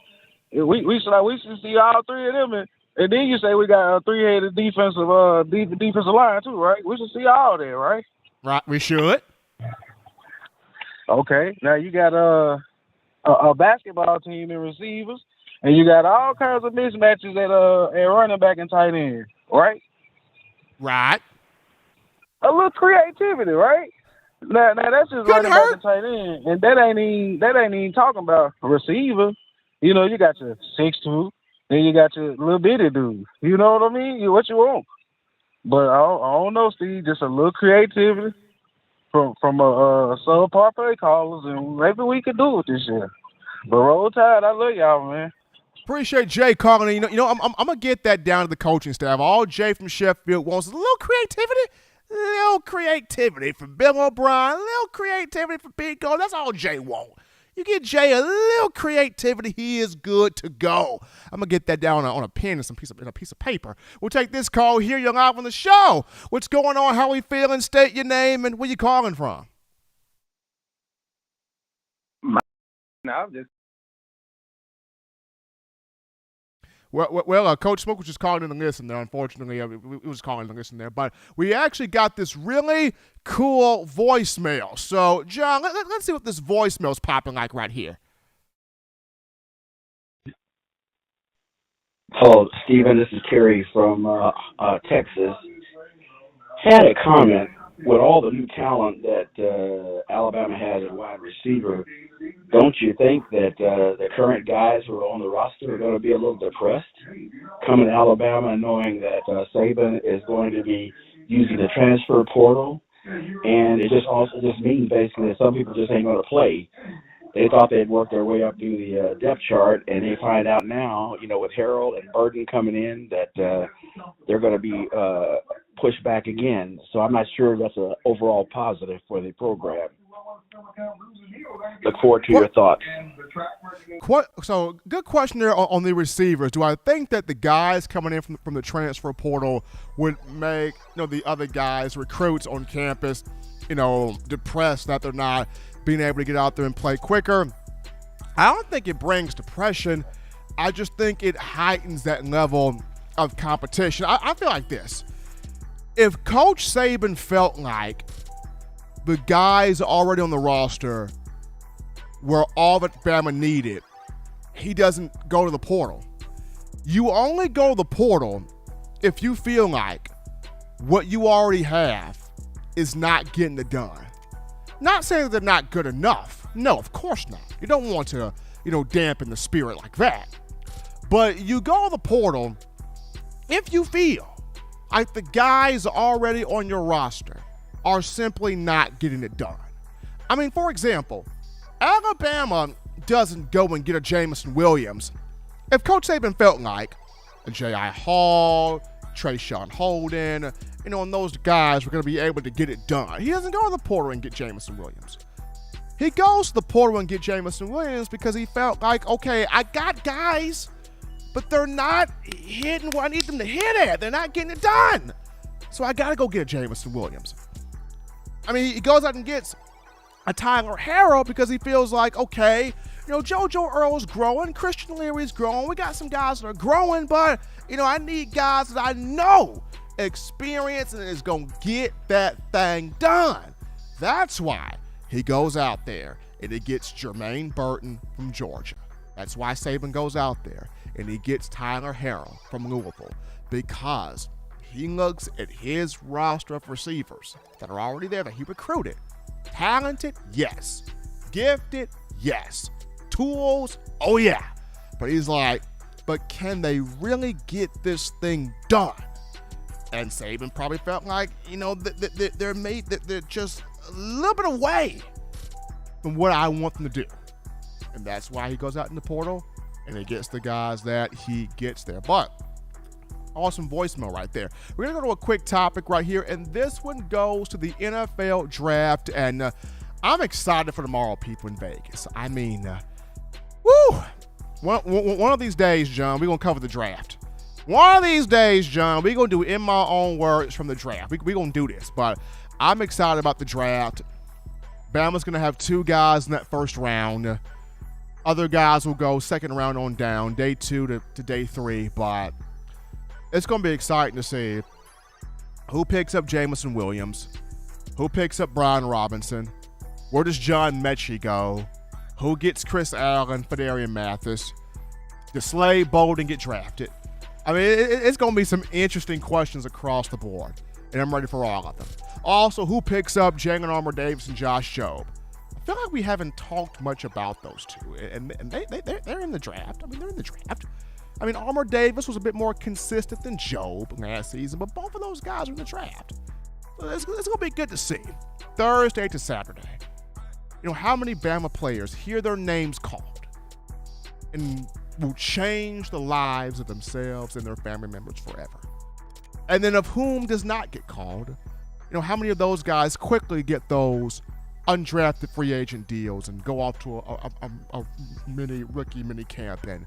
We should see all 3 of them, and then you say we got a 3-headed defensive line too, right? We should see all that, right? Right, we should. Okay, now you got a basketball team and receivers, and you got all kinds of mismatches at running back and tight end, right? Right. A little creativity, right? Now that's just running back and tight end, and that ain't even talking about a receiver. You know, you got your 6'2", then you got your little bitty dude. You know what I mean? What you want. But I don't know, Steve. Just a little creativity from a subpar play callers, and maybe we could do it this year. But Roll Tide, I love y'all, man. Appreciate Jay calling in. You know, I'm gonna get that down to the coaching staff. All Jay from Sheffield wants is a little creativity from Bill O'Brien, a little creativity from Pete Cole. That's all Jay wants. You get Jay a little creativity, he is good to go. I'm going to get that down on a pen and a piece of paper. We'll take this call here. You're live on the show. What's going on? How are we feeling? State your name and where you calling from. I'm just Well, Coach Smoke was just calling in the listen there, unfortunately. We was calling in the listen there. But we actually got this really cool voicemail. So, John, let's see what this voicemail is popping like right here. Hello, Stephen. This is Kerry from Texas. Had a comment with all the new talent that Alabama has at wide receiver. Don't you think that the current guys who are on the roster are going to be a little depressed coming to Alabama and knowing that Saban is going to be using the transfer portal? And it just means basically that some people just ain't going to play. They thought they'd work their way up through the depth chart, and they find out now, you know, with Harold and Burden coming in, that they're going to be pushed back again. So I'm not sure that's an overall positive for the program. Look forward to your thoughts. So, good question there on the receivers. Do I think that the guys coming in from the transfer portal would make, you know, the other guys, recruits on campus, you know, depressed that they're not being able to get out there and play quicker? I don't think it brings depression. I just think it heightens that level of competition. I feel like this. If Coach Saban felt like the guys already on the roster were all that Bama needed, he doesn't go to the portal. You only go to the portal if you feel like what you already have is not getting it done. Not saying that they're not good enough. No, of course not. You don't want to, you know, dampen the spirit like that. But you go to the portal if you feel like the guys already on your roster are simply not getting it done. I mean, for example, Alabama doesn't go and get a Jameson Williams if Coach Saban felt like a J.I. Hall, Trayshawn Holden, you know, and those guys were going to be able to get it done. He doesn't go to the portal and get Jameson Williams. He goes to the portal and get Jameson Williams because he felt like, okay, I got guys, but they're not hitting where I need them to hit at. They're not getting it done. So I got to go get Jameson Williams. I mean, he goes out and gets a Tyler Harrell because he feels like, okay, you know, JoJo Earl's growing, Christian Leary's growing. We got some guys that are growing, but, you know, I need guys that I know experience and is going to get that thing done. That's why he goes out there and he gets Jermaine Burton from Georgia. That's why Saban goes out there and he gets Tyler Harrell from Louisville, because he looks at his roster of receivers that are already there that he recruited. Talented, yes. Gifted, yes. Tools, oh yeah. But he's like, but can they really get this thing done? And Saban probably felt like, you know, they're just a little bit away from what I want them to do. And that's why he goes out in the portal and he gets the guys that he gets there. But awesome voicemail right there. We're going to go to a quick topic right here, and this one goes to the NFL draft. And I'm excited for tomorrow, people in Vegas. I mean, one of these days, John, we're going to cover the draft. One of these days, John, we're going to do in my own words from the draft. We're going to do this, but I'm excited about the draft. Bama's going to have 2 guys in that first round. Other guys will go second round on down, day 2 to day 3, but it's going to be exciting to see who picks up Jameson Williams, who picks up Brian Robinson, where does John Mechie go, who gets Chris Allen, Fedarian Mathis, does Slade Bolden get drafted? I mean, it's going to be some interesting questions across the board, and I'm ready for all of them. Also, who picks up Jalen Armour-Davis and Josh Jobe? I feel like we haven't talked much about those two, and they're in the draft. I mean, they're in the draft. I mean, Armour-Davis was a bit more consistent than Jobe last season, but both of those guys are in the draft. So it's going to be good to see. Thursday to Saturday. You know, how many Bama players hear their names called and will change the lives of themselves and their family members forever? And then of whom does not get called? You know, how many of those guys quickly get those undrafted free agent deals and go off to a mini camp and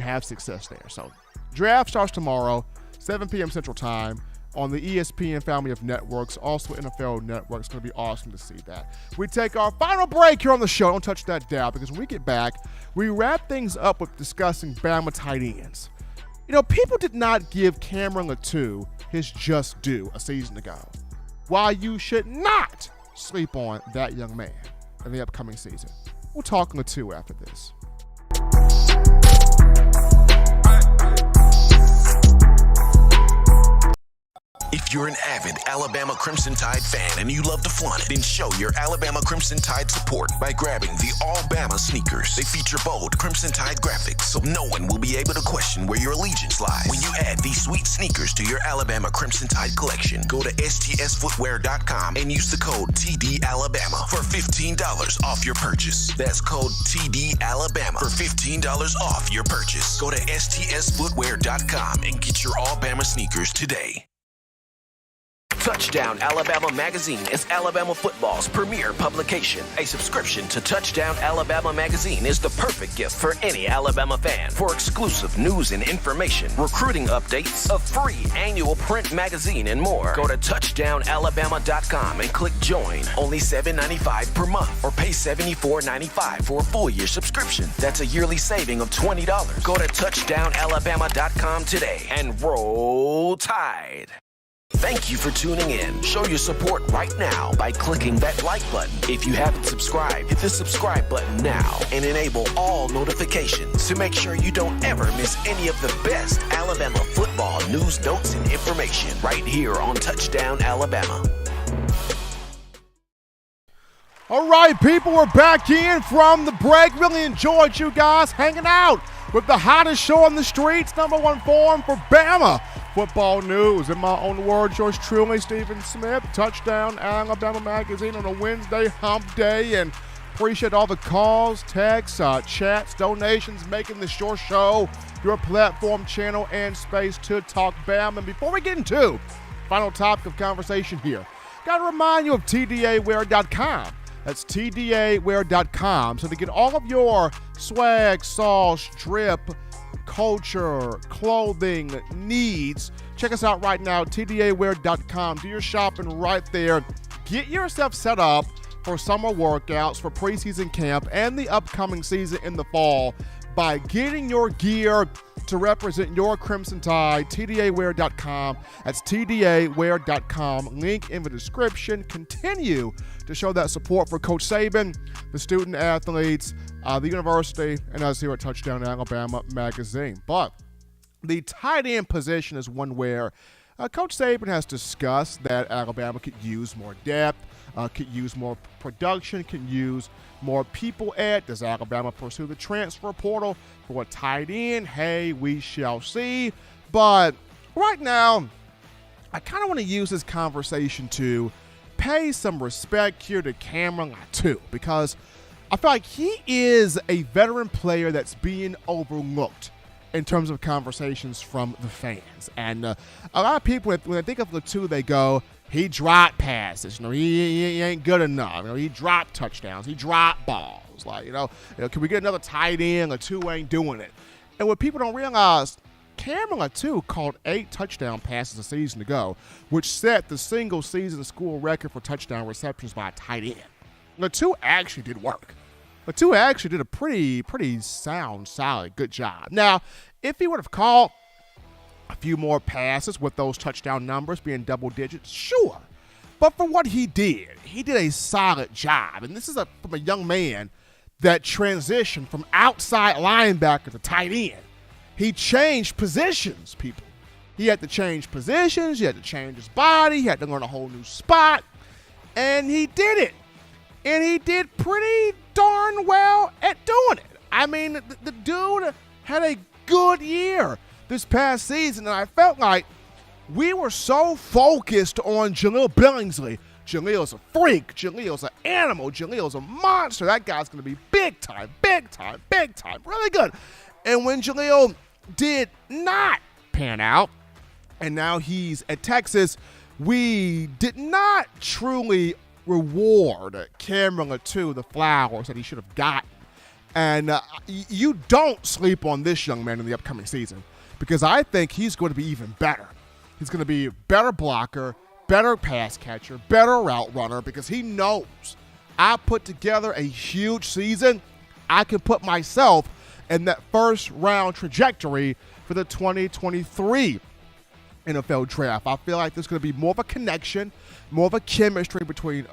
have success there? So draft starts tomorrow, 7 p.m. Central Time on the ESPN family of networks, also NFL Network. It's going to be awesome to see that. We take our final break here on the show. Don't touch that dial, because when we get back, we wrap things up with discussing Bama tight ends. You know, people did not give Cameron Latu his just due a season ago. Why you should not sleep on that young man in the upcoming season. We'll talk Latu after this. If you're an avid Alabama Crimson Tide fan and you love to flaunt it, then show your Alabama Crimson Tide support by grabbing the All-Bama sneakers. They feature bold Crimson Tide graphics, so no one will be able to question where your allegiance lies. When you add these sweet sneakers to your Alabama Crimson Tide collection, go to stsfootwear.com and use the code TDAlabama for $15 off your purchase. That's code TDAlabama for $15 off your purchase. Go to stsfootwear.com and get your All-Bama sneakers today. Touchdown Alabama Magazine is Alabama football's premier publication. A subscription to Touchdown Alabama Magazine is the perfect gift for any Alabama fan. For exclusive news and information, recruiting updates, a free annual print magazine, and more, go to touchdownalabama.com and click join. Only $7.95 per month, or pay $74.95 for a full year subscription. That's a yearly saving of $20. Go to touchdownalabama.com today and roll Tide. Thank you for tuning in. Show your support right now by clicking that like button. If you haven't subscribed, hit the subscribe button now and enable all notifications to make sure you don't ever miss any of the best Alabama football news, notes, and information right here on Touchdown Alabama. All right, people, we're back in from the break. Really enjoyed you guys hanging out with the hottest show on the streets, #1 forum for Bama football news. In my own words, yours truly, Stephen Smith, Touchdown Alabama Magazine on a Wednesday hump day. And appreciate all the calls, texts, chats, donations, making this your show, your platform, channel, and space to talk Bama. And before we get into final topic of conversation here, got to remind you of TDAwear.com. That's tdawear.com. So to get all of your swag, sauce, drip, culture, clothing needs, check us out right now, tdawear.com. Do your shopping right there. Get yourself set up for summer workouts, for preseason camp, and the upcoming season in the fall by getting your gear to represent your Crimson Tide. tdawear.com. That's tdawear.com. Link in the description. Continue to show that support for Coach Saban, the student athletes, the university, and us here at Touchdown Alabama Magazine. But the tight end position is one where Coach Saban has discussed that Alabama could use more depth, could use more production, could use more people at. Does Alabama pursue the transfer portal for a tight end? Hey, we shall see. But right now, I kind of want to use this conversation to pay some respect here to Cameron Latu, because I feel like he is a veteran player that's being overlooked in terms of conversations from the fans. And a lot of people, when they think of Latu, they go, he dropped passes. He ain't good enough. He dropped touchdowns. He dropped balls. Like, can we get another tight end? Latu ain't doing it. And what people don't realize, Cameron Latu caught 8 touchdown passes a season ago, which set the single-season school record for touchdown receptions by a tight end. Latu actually did work. Latu actually did a pretty sound, solid, good job. Now, if he would have caught a few more passes with those touchdown numbers being double digits, sure. But for what he did a solid job. And this is from a young man that transitioned from outside linebacker to tight end. He changed positions, people. He had to change positions. He had to change his body. He had to learn a whole new spot. And he did it. And he did pretty darn well at doing it. I mean, the dude had a good year this past season, and I felt like we were so focused on Jaleel Billingsley. Jaleel's a freak. Jaleel's an animal. Jaleel's a monster. That guy's going to be big time, really good. And when Jaleel did not pan out, and now he's at Texas, we did not truly reward Cameron Latu the flowers that he should have gotten. And you don't sleep on this young man in the upcoming season, because I think he's going to be even better. He's going to be a better blocker, better pass catcher, better route runner, because he knows I put together a huge season. I can put myself in that first round trajectory for the 2023 NFL draft. I feel like there's going to be more of a connection, more of a chemistry between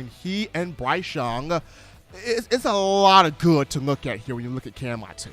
he and Bryce Young. It's a lot of good to look at here when you look at Cam Latu.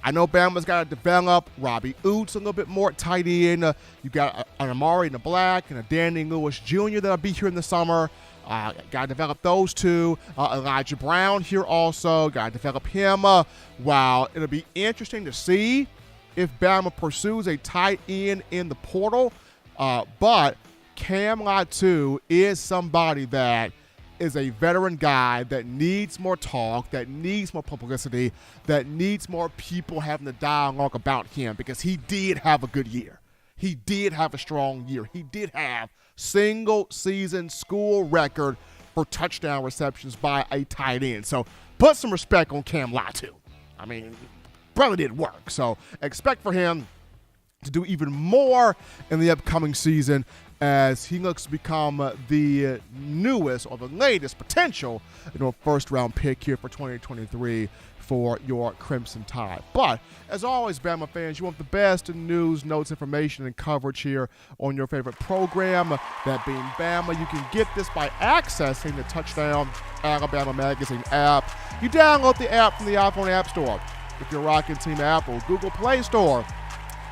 I know Bama's got to develop Robbie Oots a little bit more at tight end. You got an Amari Black and a Danny Lewis Jr. that'll be here in the summer. Got to develop those two. Elijah Brown here also. Got to develop him. Wow, it'll be interesting to see if Bama pursues a tight end in the portal. But Cam Latu is somebody that is a veteran guy that needs more talk, that needs more publicity, that needs more people having a dialogue about him, because he did have a good year. He did have a strong year. He did have single-season school record for touchdown receptions by a tight end. So put some respect on Cam Latu. I mean, brother did work. So expect for him to do even more in the upcoming season as he looks to become the newest or the latest potential first-round pick here for 2023 for your Crimson Tide. But as always, Bama fans, you want the best in news, notes, information, and coverage here on your favorite program, that being Bama. You can get this by accessing the Touchdown Alabama Magazine app. You download the app from the iPhone App Store if you're rocking Team Apple, Google Play Store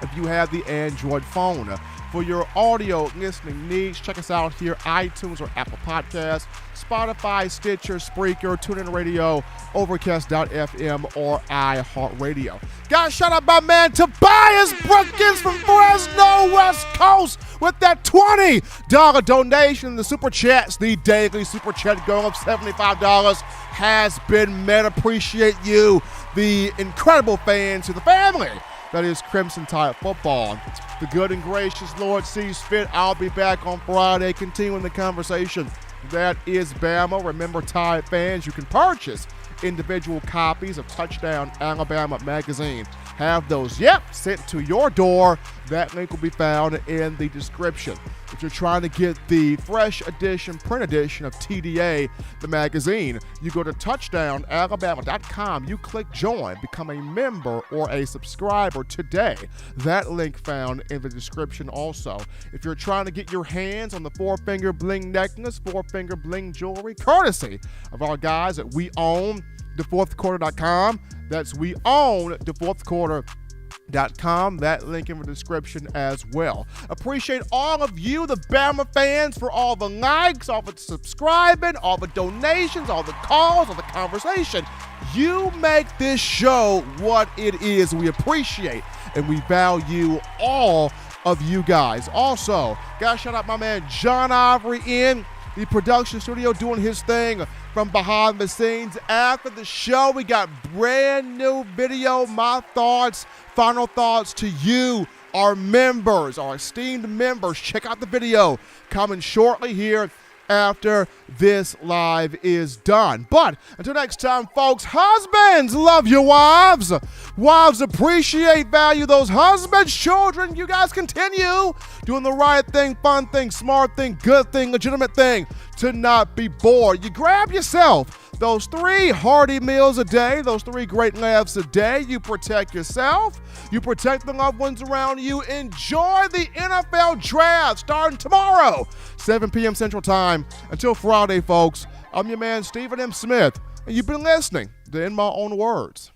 if you have the Android phone. For your audio listening needs, check us out here, iTunes or Apple Podcasts, Spotify, Stitcher, Spreaker, TuneIn Radio, Overcast.fm, or iHeartRadio. Guys, shout out my man Tobias Brookins from Fresno, West Coast, with that $20 donation in the Super Chats. The daily Super Chat going up $75 has been met. Appreciate you, the incredible fans of the family that is Crimson Tide football. The good and gracious Lord sees fit. I'll be back on Friday continuing the conversation that is Bama. Remember, Tide fans, you can purchase individual copies of Touchdown Alabama magazine. Have those, sent to your door. That link will be found in the description. If you're trying to get the fresh edition, print edition of TDA, the magazine, you go to touchdownalabama.com. You click join, become a member or a subscriber today. That link found in the description also. If you're trying to get your hands on the 4-finger bling necklace, 4-finger bling jewelry, courtesy of our guys at We Own thefourthquarter.com. That's We Own thefourthquarter.com. That link in the description as well. Appreciate all of you, the Bama fans, for all the likes, all the subscribing, all the donations, all the calls, all the conversation. You make this show what it is. We appreciate and we value all of you guys. Also, gotta shout out my man John Ivory in the production studio doing his thing from behind the scenes. After the show, we got brand new video, my thoughts, final thoughts to you, our members, our esteemed members. Check out the video coming shortly here after this live is done. But until next time, folks, husbands, love your wives. Wives, appreciate, value those husbands. Children, you guys continue doing the right thing, fun thing, smart thing, good thing, legitimate thing to not be bored. You grab yourself those 3 hearty meals a day, those 3 great laughs a day. You protect yourself. You protect the loved ones around you. Enjoy the NFL draft starting tomorrow, 7 p.m. Central Time. Until Friday, folks, I'm your man, Stephen M. Smith, and you've been listening to In My Own Words.